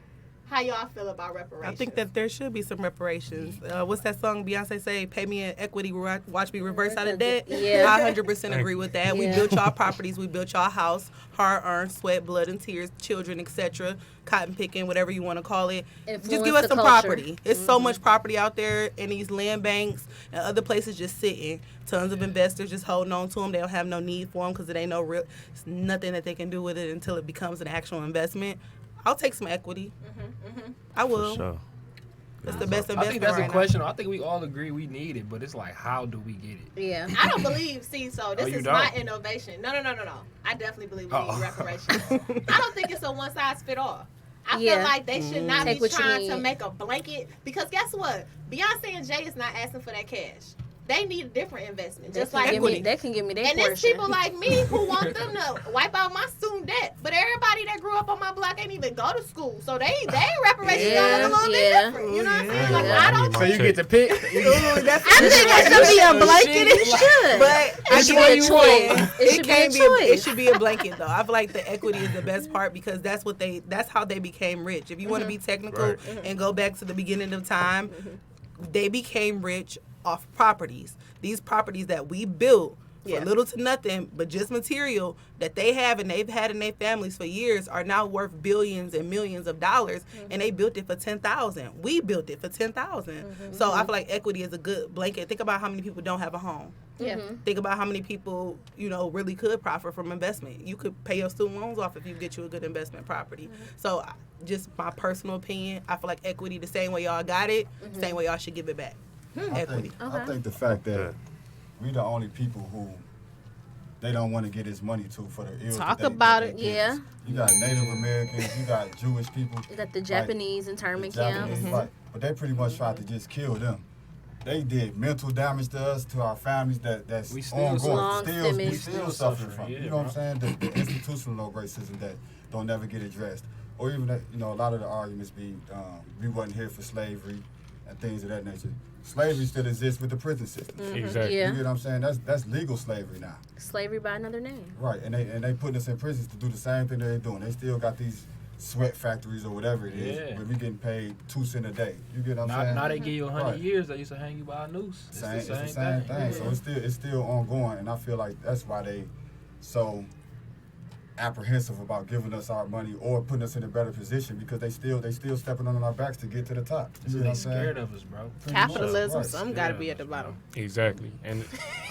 how y'all feel about reparations. I think that there should be some reparations. What's that song Beyonce say? Pay me in equity, watch me reverse out of debt. Yeah. I 100% agree with that. We built y'all properties. We built y'all house. Hard-earned sweat, blood, and tears, children, etc. Cotton picking, whatever you want to call it. Just give us some property. It's so much property out there in these land banks and other places just sitting. Tons of investors just holding on to them. They don't have no need for them because it ain't no real. It's nothing that they can do with it until it becomes an actual investment. I'll take some equity. I will. For sure. That's the best investment. I think that's right a question. I think we all agree we need it, but it's like, how do we get it? Yeah. I don't believe. See, so this is my innovation. No. I definitely believe we need reparations. I don't think it's a one size fit all. I feel like they should not be trying to make a blanket because guess what? Beyonce and Jay is not asking for that cash. They need a different investment. Just like they can give me their portion. And there's people like me who want them to wipe out my student debt. But everybody that grew up on my block ain't even even go to school, so they reparations on a little bit different. You know what I'm saying? Like, I don't. So you get to pick. I think it should be a blanket. It should. But It should be a choice. It should be a can't choice. It should be a blanket though. I feel like the equity is the best part because that's how they became rich. If you want to be technical and go back to the beginning of time, they became rich off properties. These properties that we built for little to nothing, but just material that they have and they've had in their families for years are now worth billions and millions of dollars, and they built it for $10,000. We built it for $10,000. So I feel like equity is a good blanket. Think about how many people don't have a home. Yeah. Think about how many people, really could profit from investment. You could pay your student loans off if you get you a good investment property. So just my personal opinion, I feel like equity, the same way y'all got it, same way y'all should give it back. Equity. I think the fact that we the only people who they don't want to get his money to for the ills. Talk about it. Yeah. You got Native Americans, you got Jewish people. You got the Japanese internment camps. Right. But they pretty much tried to just kill them. They did mental damage to us, to our families. That's We still ongoing. We Long still suffering from. You know what I'm saying? The institutional racism that don't never get addressed, or even that, a lot of the arguments be we wasn't here for slavery and things of that nature. Slavery still exists with the prison system. Exactly. Yeah. You get what I'm saying? That's legal slavery now. Slavery by another name. Right, and they putting us in prisons to do the same thing that they're doing. They still got these sweat factories or whatever it is, but we getting paid 2 cents a day. You get what I'm saying? Now they give you 100 years. They used to hang you by a noose. It's the same thing. So it's still ongoing, and I feel like that's why they so apprehensive about giving us our money or putting us in a better position because they still stepping on our backs to get to the top. You know what They I'm saying? scared of us, bro. Capitalism, Right. some got to be at the bottom. Exactly. And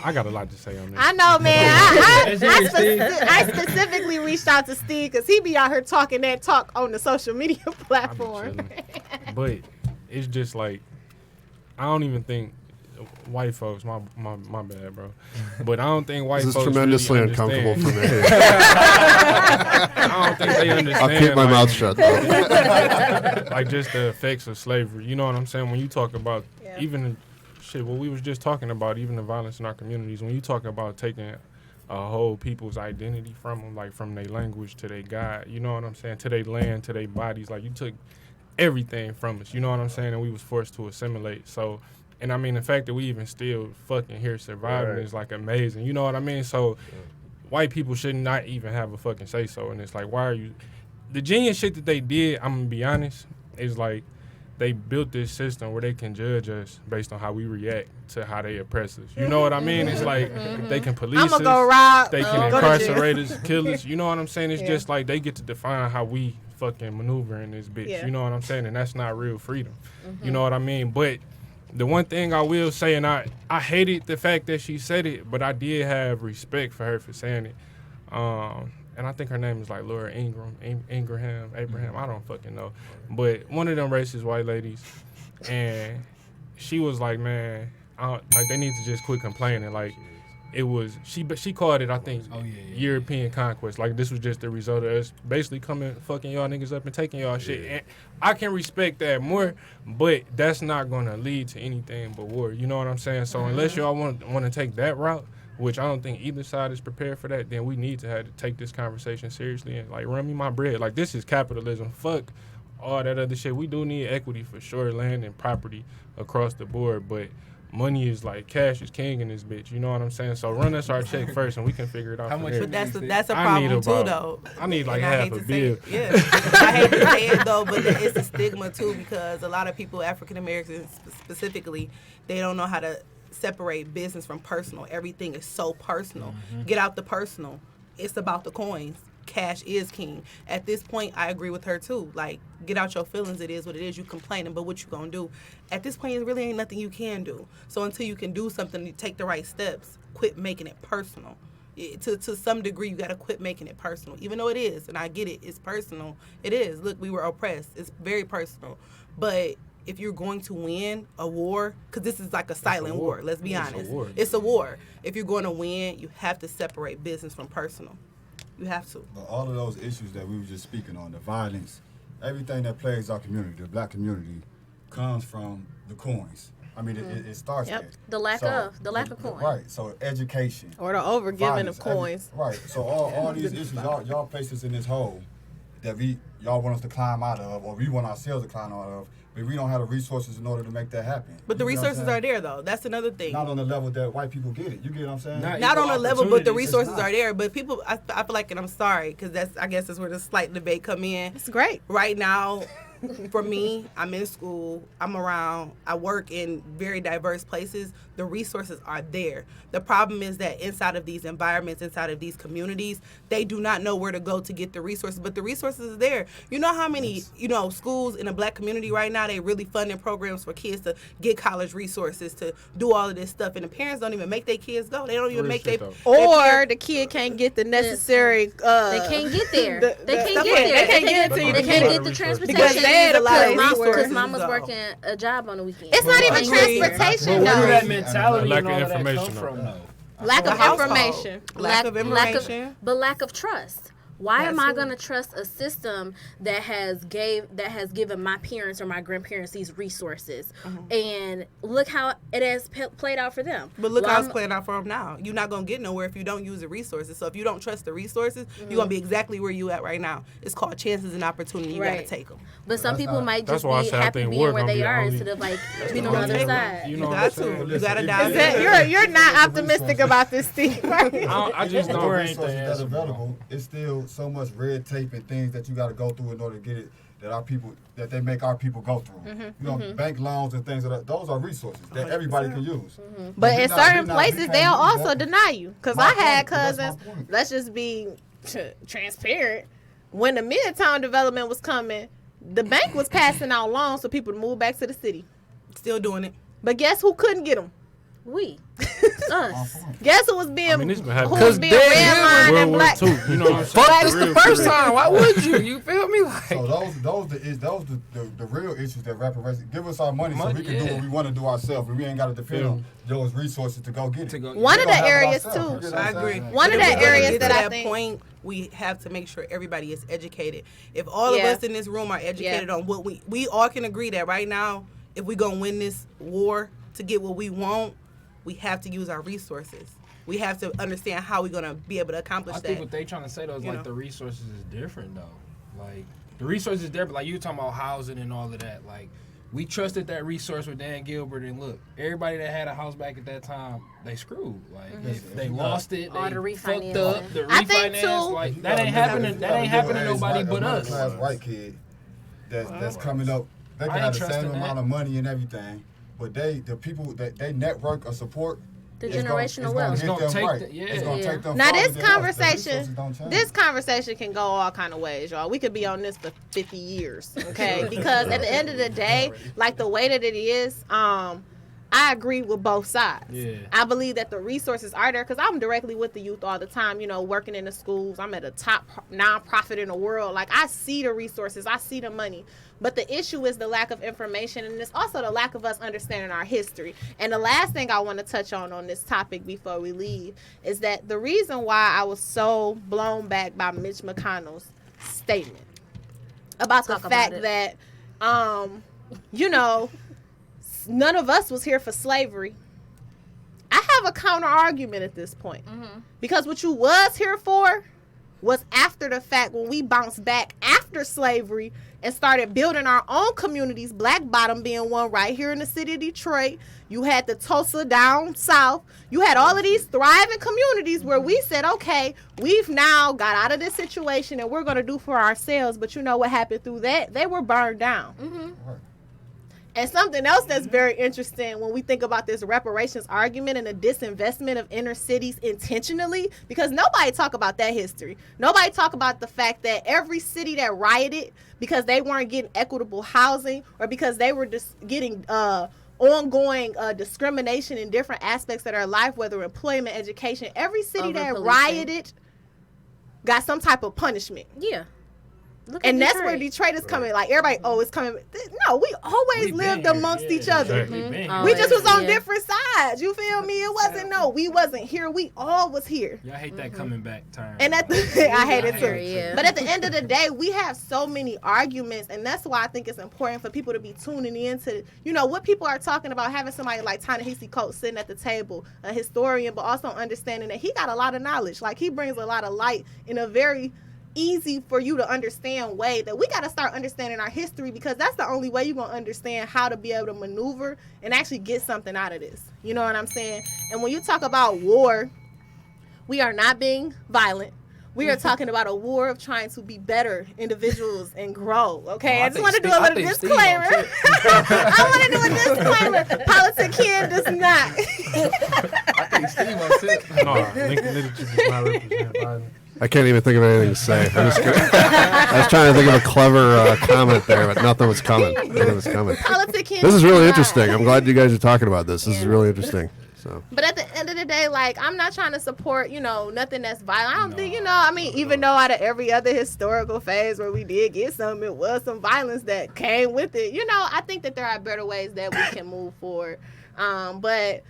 I got a lot to say on this. I know, man. I specifically reached out to Steve because he be out here talking that talk on the social media I be platform. chilling. But it's just like I don't even think white folks. My bad, bro. But I don't think white This is folks tremendously really uncomfortable for understand. me. I don't think they understand. I'll keep my like, mouth shut, though. Like just the effects of slavery. You know what I'm saying? When you talk about even what we was just talking about, even the violence in our communities. When you talk about taking a whole people's identity from them, like from their language to their God, you know what I'm saying? To their land, to their bodies. Like you took everything from us. You know what I'm saying? And we was forced to assimilate. So. And I mean, the fact that we even still fucking here surviving is like amazing. You know what I mean? So white people should not even have a fucking say so. And it's like, why are you? The genius shit that they did, I'm going to be honest, is like they built this system where they can judge us based on how we react to how they oppress us. You know what I mean? It's like they can police us. I'm going to go rob. They can incarcerate us, kill us. You know what I'm saying? It's just like they get to define how we fucking maneuver in this bitch. Yeah. You know what I'm saying? And that's not real freedom. You know what I mean? But the one thing I will say, and I hated the fact that she said it, but I did have respect for her for saying it. And I think her name is like Laura Abraham, I don't fucking know. But one of them racist white ladies, and she was like, man, like they need to just quit complaining. Like it was, she called it, I think, European conquest. Like this was just the result of us basically coming, fucking y'all niggas up and taking y'all shit. And I can respect that more, but that's not gonna lead to anything but war. You know what I'm saying? So unless y'all want to take that route, which I don't think either side is prepared for that, then we need to have to take this conversation seriously and like run me my bread. Like this is capitalism. Fuck all that other shit. We do need equity for sure, land and property across the board, but money is like cash is king in this bitch. You know what I'm saying? So run us our check first, and we can figure it out. How from much there. But that's a problem too, though. I need like And I half hate a to say bill. it. Yeah, I hate to say it though, but it's a stigma too because a lot of people, African Americans specifically, they don't know how to separate business from personal. Everything is so personal. Get out the personal. It's about the coins. Cash is king. At this point, I agree with her too. Like, get out your feelings. It is what it is. You complaining, but what you gonna do? At this point, it really ain't nothing you can do. So until you can do something, you take the right steps. Quit making it personal. To some degree, you gotta quit making it personal. Even though it is, and I get it, it's personal. It is. Look, we were oppressed. It's very personal. But if you're going to win a war, because this is like a silent war. Let's be honest. It's a war. If you're going to win, you have to separate business from personal. You have to. But all of those issues that we were just speaking on, the violence, everything that plagues our community, the black community, comes from the coins. I mean, it starts there. The lack of coin. Right. So education. Or the overgiving violence, of coins. Right. So all these issues, y'all place us in this hole, that y'all want us to climb out of, or we want ourselves to climb out of, but we don't have the resources in order to make that happen. But the You know what I'm resources saying? are there, though. That's another thing. Not on the level that white people get it. You get what I'm saying? Not on a level, but the resources It's not. are there. But people, I feel like, and I'm sorry, because I guess that's where the slight debate come in. It's great. Right now, for me, I'm in school, I'm around, I work in very diverse places. The resources are there. The problem is that inside of these environments, inside of these communities, they do not know where to go to get the resources, but the resources are there. You know how many, schools in a black community right now, they really funding programs for kids to get college resources, to do all of this stuff, and the parents don't even make their kids go. They don't even make their Or the kid can't get the necessary. They can't get there. They can't get there. They can't get it till you They can can't get get it. the transportation Because they had a lot of because resources, mama's though. working a job on the weekend. It's not even They can't get there. transportation, But where though. that mentality Lack and of all of that come information, from, though. though? Lack of household. information. Lack of information. but lack of trust. Why am I That's going to trust a system that has given my parents or my grandparents these resources, and look how it has played out for them? But look Well, how it's I'm- playing out for them now. You're not going to get nowhere if you don't use the resources. So if you don't trust the resources, you're going to be exactly where you at right now. It's called chances and opportunity. You got to Right. take them. But some That's people not- might that's just why I be said I happy think being war where gonna they be are only- instead of like being the on the only other thing. side. You You know what I'm got saying? to. You got to dive That- in. You're not optimistic about this, Steve. Right? I just With don't. the ain't the resources that's answer, bro. available, it's still so much red tape and things that you got to go through in order to get it. That they make our people go through. Bank loans and things like that. Those are resources that everybody can use. But we in not- certain we not- places, we can't they'll use also that. deny you. Because My I had point, that's my cousins, point. let's just be transparent. When the Midtown development was coming, the bank was passing out loans for people to move back to the city. Still doing it. But guess who couldn't get them? We, My us. point. Guess who was being, I mean, this been happening. who was being redlined and World War black? II. You know what I'm saying? Fuck, this the first time. Why would you? You feel me? Like, So the real issues that reparations give us our money so we can do Yeah. what we want to do ourselves, and we ain't got to depend on those resources to go get it. To go- One We of gonna the have it areas ourselves, too. you know what I I'm agree. saying? One of But the if we're gonna areas get that to I that think- point, we have to make sure everybody is educated. If all Yeah. of us in this room are educated on what we all can agree that right now, if we're gonna win this war to get what we want, we have to use our resources. We have to understand how we're gonna be able to accomplish I that. think what they trying to say though is You like know? the resources is different though. Like the resources is there, but like you were talking about housing and all of that. Like we trusted that resource with Dan Gilbert, and look, everybody that had a house back at that time, they screwed. Like they lost it. All They the fucked refinancing. up. The I think, refinance, too- like You that gotta ain't look at happening. it, That ain't you happening gotta to look at nobody it but as us. a middle-class white kid that's coming up. They I can ain't have the same trusting amount that. of money and everything, but the people that they network or support. The it's generational gonna wealth. hit It's gonna them take right. the- yeah. It's gonna Yeah. take them Now farther this than us. The conversation, resources don't change. this conversation can go all kind of ways, y'all. We could be on this for 50 years, okay? Because at the end of the day, like the way that it is, I agree with both sides. Yeah. I believe that the resources are there because I'm directly with the youth all the time, working in the schools. I'm at a top nonprofit in the world. Like, I see the resources. I see the money. But the issue is the lack of information, and it's also the lack of us understanding our history. And the last thing I want to touch on this topic before we leave is that the reason why I was so blown back by Mitch McConnell's statement about the Talk about fact it. that, none of us was here for slavery. I have a counter argument at this point. Because what you was here for was after the fact, when we bounced back after slavery and started building our own communities, Black Bottom being one right here in the city of Detroit. You had the Tulsa down south. You had all of these thriving communities where we said, okay, we've now got out of this situation and we're going to do for ourselves. But you know what happened through that? They were burned down. Right. And something else that's very interesting when we think about this reparations argument and the disinvestment of inner cities intentionally, because nobody talk about that history. Nobody talk about the fact that every city that rioted because they weren't getting equitable housing or because they were just getting ongoing discrimination in different aspects of their life, whether employment, education, every city that Over-policing. rioted got some type of punishment. Yeah. Look at And that's where Detroit. Detroit is coming. Like, everybody, it's coming. No, we always We lived been here, amongst yeah, each other. exactly. Been Mhm. here. We just was on Yeah. different sides. You feel me? It wasn't, we wasn't here. We all was here. Y'all hate that coming back term. And at the, I hate it too. Yeah. But at the end of the day, we have so many arguments, and that's why I think it's important for people to be tuning into, what people are talking about, having somebody like Ta-Nehisi Coates sitting at the table, a historian, but also understanding that he got a lot of knowledge. Like, he brings a lot of light in a very easy for you to understand way that we got to start understanding our history, because that's the only way you're going to understand how to be able to maneuver and actually get something out of this. You know what I'm saying? And when you talk about war, we are not being violent. We are talking about a war of trying to be better individuals and grow. Okay, I just want to do a little disclaimer. I want to do a disclaimer. PoliticKen does not. I think Steve wants it. No, Lincoln literature does not represent violence. I can't even think of anything to say. I was trying to think of a clever comment there, but nothing was coming. PoliticKen. This is really interesting. I'm glad you guys are talking about this. This is really interesting. So. But at the end of the day, like, I'm not trying to support, nothing that's violent. I don't think, even though out of every other historical phase where we did get some, it was some violence that came with it. I think that there are better ways that we can move forward. But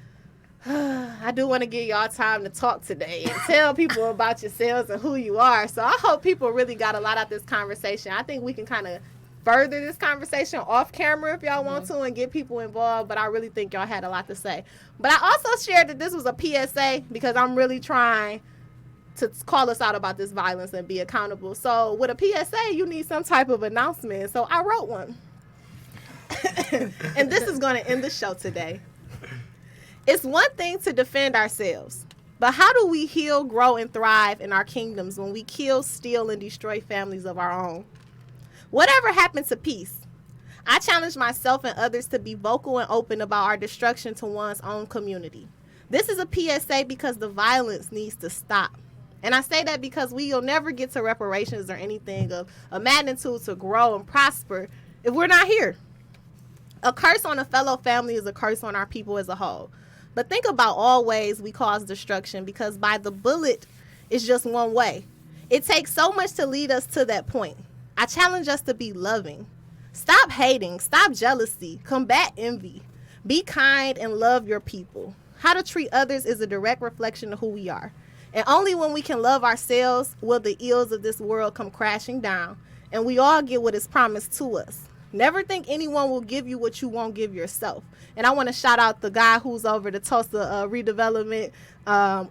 I do want to give y'all time to talk today and tell people about yourselves and who you are. So I hope people really got a lot out of this conversation. I think we can kind of further this conversation off camera if y'all want to and get people involved, but I really think y'all had a lot to say. But I also shared that this was a PSA because I'm really trying to call us out about this violence and be accountable. So with a PSA, you need some type of announcement. So I wrote one. And this is going to end the show today. It's one thing to defend ourselves, but how do we heal, grow, and thrive in our kingdoms when we kill, steal, and destroy families of our own? Whatever happened to peace? I challenge myself and others to be vocal and open about our destruction to one's own community. This is a PSA because the violence needs to stop. And I say that because we'll never get to reparations or anything of a magnitude to grow and prosper if we're not here. A curse on a fellow family is a curse on our people as a whole. But think about all ways we cause destruction, because by the bullet is just one way. It takes so much to lead us to that point. I challenge us to be loving. Stop hating. Stop jealousy. Combat envy. Be kind and love your people. How to treat others is a direct reflection of who we are. And only when we can love ourselves will the ills of this world come crashing down, and we all get what is promised to us. Never think anyone will give you what you won't give yourself. And I want to shout out the guy who's over the Tulsa Redevelopment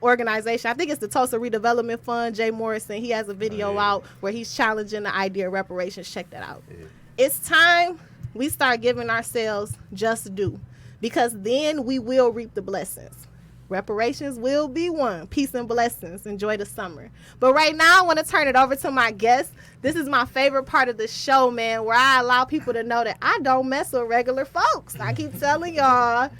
organization. I think it's the Tulsa Redevelopment Fund, Jay Morrison. He has a video out where he's challenging the idea of reparations. Check that out. Yeah. It's time we start giving ourselves just due, because then we will reap the blessings. Reparations will be won. Peace and blessings. Enjoy the summer. But right now, I want to turn it over to my guest. This is my favorite part of the show, man, where I allow people to know that I don't mess with regular folks. I keep telling y'all,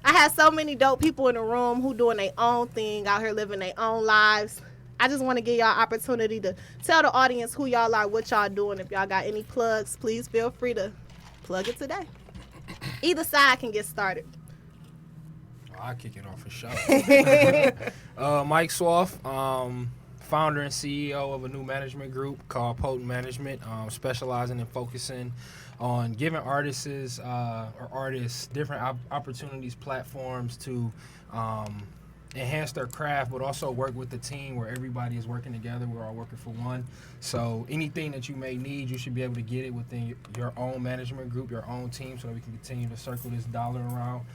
I have so many dope people in the room who doing their own thing, out here living their own lives. I just want to give y'all opportunity to tell the audience who y'all are, what y'all doing. If y'all got any plugs, please feel free to plug it today. Either side can get started. I'll kick it off for sure. Mike Swaff, founder and CEO of a new management group called Potent Management, specializing and focusing on giving artists different opportunities, platforms to enhance their craft, but also work with the team where everybody is working together. We're all working for one. So anything that you may need, you should be able to get it within your own management group, your own team, so that we can continue to circle this dollar around.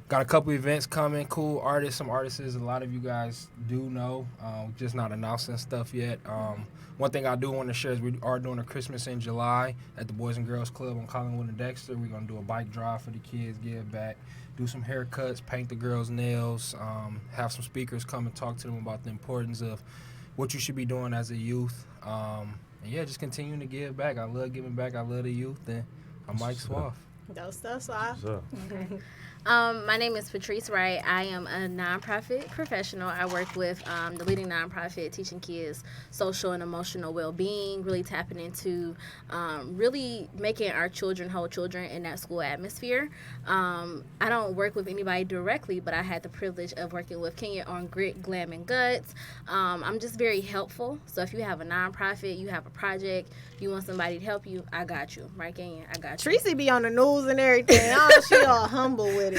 Got a couple events coming, cool artists, some artists a lot of you guys do know, just not announcing stuff yet. One thing I do want to share is we are doing a Christmas in July at the Boys and Girls Club on Collingwood and Dexter. We're going to do a bike drive for the kids, give back, do some haircuts, paint the girls' nails, have some speakers come and talk to them about the importance of what you should be doing as a youth. And yeah, just continuing to give back. I love giving back. I love the youth. And I'm Mike Swaff. What's up? My name is Patrice Wright. I am a nonprofit professional. I work with the leading nonprofit teaching kids social and emotional well-being, really tapping into really making our children whole children in that school atmosphere. I don't work with anybody directly, but I had the privilege of working with Kenya on Grit, Glam, and Guts. I'm just very helpful. So if you have a nonprofit, you have a project, you want somebody to help you, I got you. Right, Kenya? I got you. Tracy be on the news and everything. Oh, she all humble with it.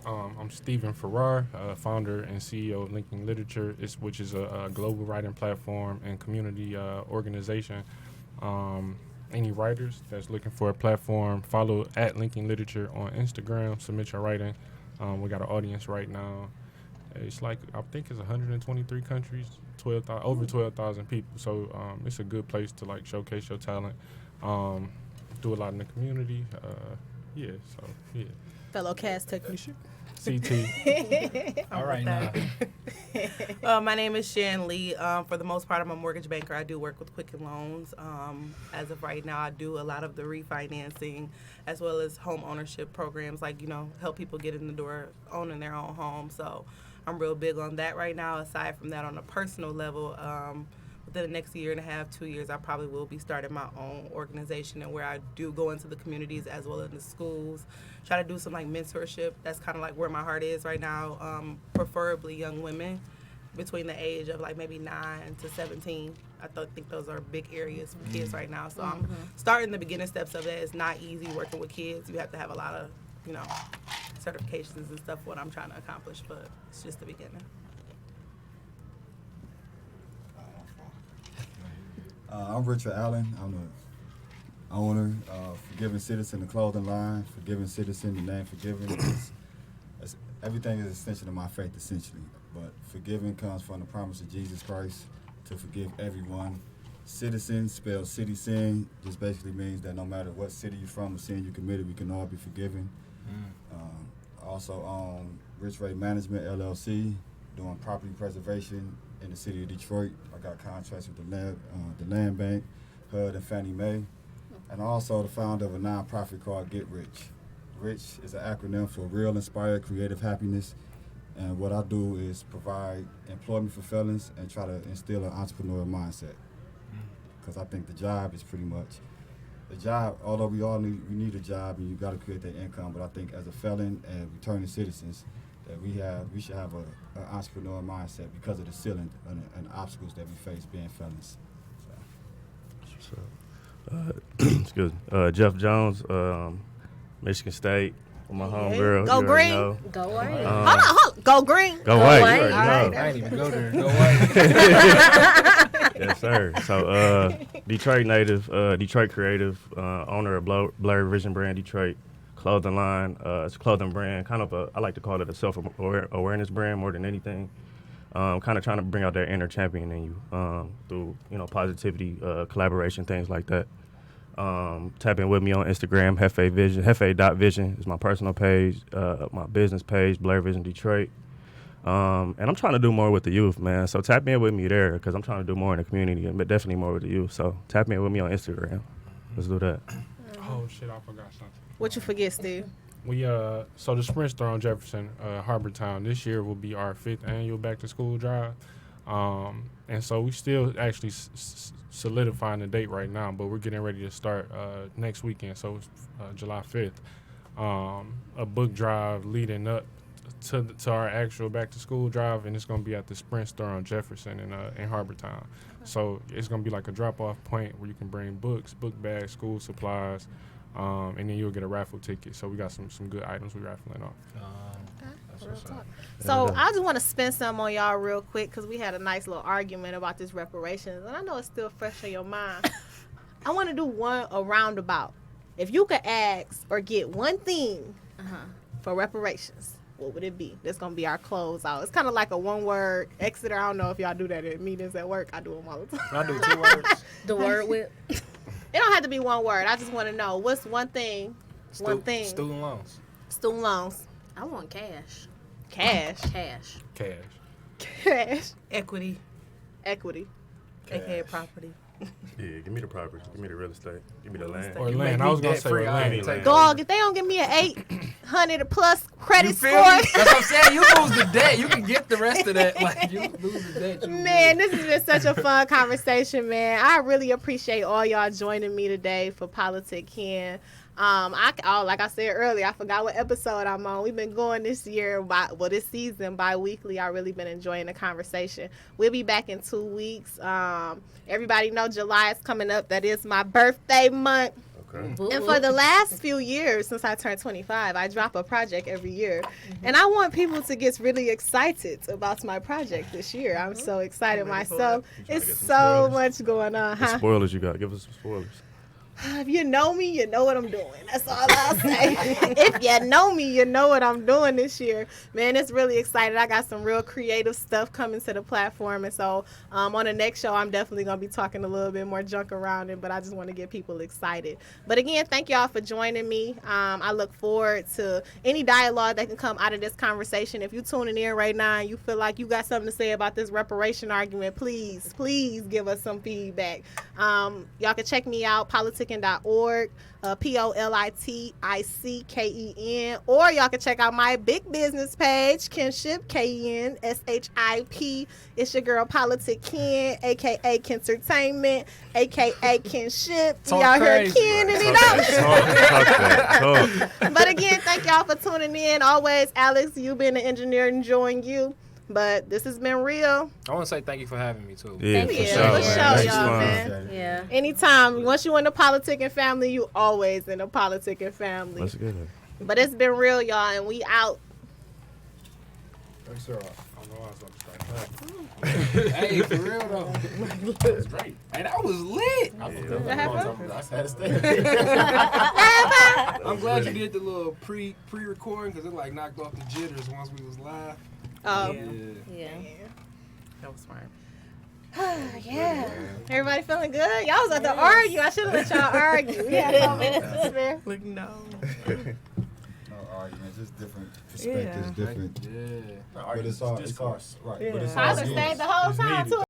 I'm Stephen Farrar, founder and CEO of Linking Literature, which is a global writing platform and community organization. Any writers that's looking for a platform, follow at Linking Literature on Instagram, submit your writing. We got an audience right now It's like, I think it's 123 countries, over 12,000 people. So it's a good place to like showcase your talent, do a lot in the community. Yeah. Fellow cast technician. CT. All right, now. My name is Shan Lee. For the most part, I'm a mortgage banker. I do work with Quicken Loans. As of right now, I do a lot of the refinancing as well as home ownership programs, like, help people get in the door owning their own home. So I'm real big on that right now. Aside from that, on a personal level, within the next year and a half, 2 years, I probably will be starting my own organization, and where I do go into the communities as well as the schools, try to do some like mentorship. That's kind of like where my heart is right now. Preferably young women between the age of like maybe 9 to 17. I think those are big areas for kids right now. So I'm starting the beginning steps of that. It's not easy working with kids. You have to have a lot of, certifications and stuff, what I'm trying to accomplish, but it's just the beginning. I'm Richard Allen. I'm the owner of Forgiving Citizen, the clothing line. Forgiving Citizen, the name Forgiving. Everything is an extension of my faith, essentially. But forgiving comes from the promise of Jesus Christ to forgive everyone. Citizen, spelled citizen, just basically means that no matter what city you're from or sin you committed, we can all be forgiven. Also own Rich Ray Management, LLC, doing property preservation in the city of Detroit. I got contracts with the Land Bank, HUD, and Fannie Mae. And also the founder of a nonprofit called Get Rich. Rich is an acronym for Real Inspired Creative Happiness. And what I do is provide employment for felons and try to instill an entrepreneurial mindset. Because I think the job is pretty much the job. Although we all need a job and you got to create that income, but I think as a felon and returning citizens, that we should have an entrepreneurial mindset because of the ceiling and obstacles that we face being felons. Excuse me. Jeff Jones, Michigan State. My homegirl. Go you already green. know. Go white. Hold on. Go green. Go white. white. You already All right, know. I ain't even go there. Go white. Yes, sir. So, Detroit native, Detroit creative, owner of Blur Vision Brand Detroit clothing line. It's a clothing brand, kind of I like to call it a self-awareness brand more than anything. Kind of trying to bring out that inner champion in you through, positivity, collaboration, things like that. Tap in with me on Instagram, Hefe.Vision is my personal page, my business page, Blur Vision Detroit. And I'm trying to do more with the youth, man. So tap in with me there because I'm trying to do more in the community, but definitely more with the youth. So tap in with me on Instagram. Let's do that. Oh, shit, I forgot something. What you forget, Steve? We so the Sprint Store on Jefferson, Harbortown, this year will be our 5th annual back to school drive. And so we still actually solidifying the date right now, but we're getting ready to start next weekend, so it's July 5th. A book drive leading up to our actual back to school drive, and it's going to be at the Sprint Store on Jefferson in Harbortown. So it's going to be like a drop off point where you can bring books, book bags, school supplies, and then you'll get a raffle ticket. So we got some good items we're raffling off. So I just want to spin some on y'all real quick because we had a nice little argument about this reparations, and I know it's still fresh in your mind. I want to do a roundabout. If you could ask or get one thing for reparations, what would it be? That's going to be our closeout. It's kind of like a one-word Exeter. I don't know if y'all do that at meetings at work. I do them all the time. I do 2 words. The word whip. It don't have to be one word. I just want to know what's one thing. Student loans. Student loans. I want cash. Cash. Equity, aka property. Yeah, give me the property. Give me the real estate. Give me the land. Or land. I was going to say land. Land. Dog, if they don't give me an 800 plus credit You score, feel me? That's what I'm saying. You lose the debt. You can get the rest of that. Like, you lose the debt. man, this has been such a fun conversation, man. I really appreciate all y'all joining me today for PoliticKen. Like I said earlier, I forgot what episode I'm on. We've been going this season bi-weekly. I've really been enjoying the conversation. We'll be back in 2 weeks. Everybody know July is coming up. That is my birthday month. Okay. And for the last few years, since I turned 25, I drop a project every year. And I want people to get really excited about my project this year. I'm so excited myself. It's so much going on. What spoilers you got? Give us some spoilers. if you know me, you know what I'm doing. That's all I'll say. If you know me, you know what I'm doing this year. Man, it's really excited. I got some real creative stuff coming to the platform. And so on the next show, I'm definitely going to be talking a little bit more junk around it, but I just want to get people excited. But again, thank y'all for joining me. I look forward to any dialogue that can come out of this conversation. If you're tuning in right now and you feel like you got something to say about this reparation argument, please give us some feedback. Y'all can check me out, PoliticKen.org, PoliticKen, or y'all can check out my big business page, Kinship, KENSHIP. It's your girl PoliticKen, aka Kentertainment, aka Kinship. We out here kenning it out. But again, thank y'all for tuning in. Always, Alex, you being an engineer, enjoying you. But this has been real. I want to say thank you for having me too. Yeah, Thank for you. sure. For sure, man. y'all, man. Yeah. Anytime, once you in the PoliticKen family, you always in the PoliticKen family. That's good. But it's been real, y'all, and we out. Thanks, sir. I don't know how I was about to start that. Hey, for real though. That was great. Hey, that was lit. I What happened? I had to stay. I'm glad you did the little pre-recording because it like knocked off the jitters once we was live. Oh, Yeah. That was smart. yeah. Everybody feeling good? Y'all was at the argue. I should have let y'all argue. We had 4 minutes to spare. Like, no. No argument, just different perspectives, different. Yeah. But it's all, right. Yeah. But it's all Tyler good. stayed the whole It's time, needed. too.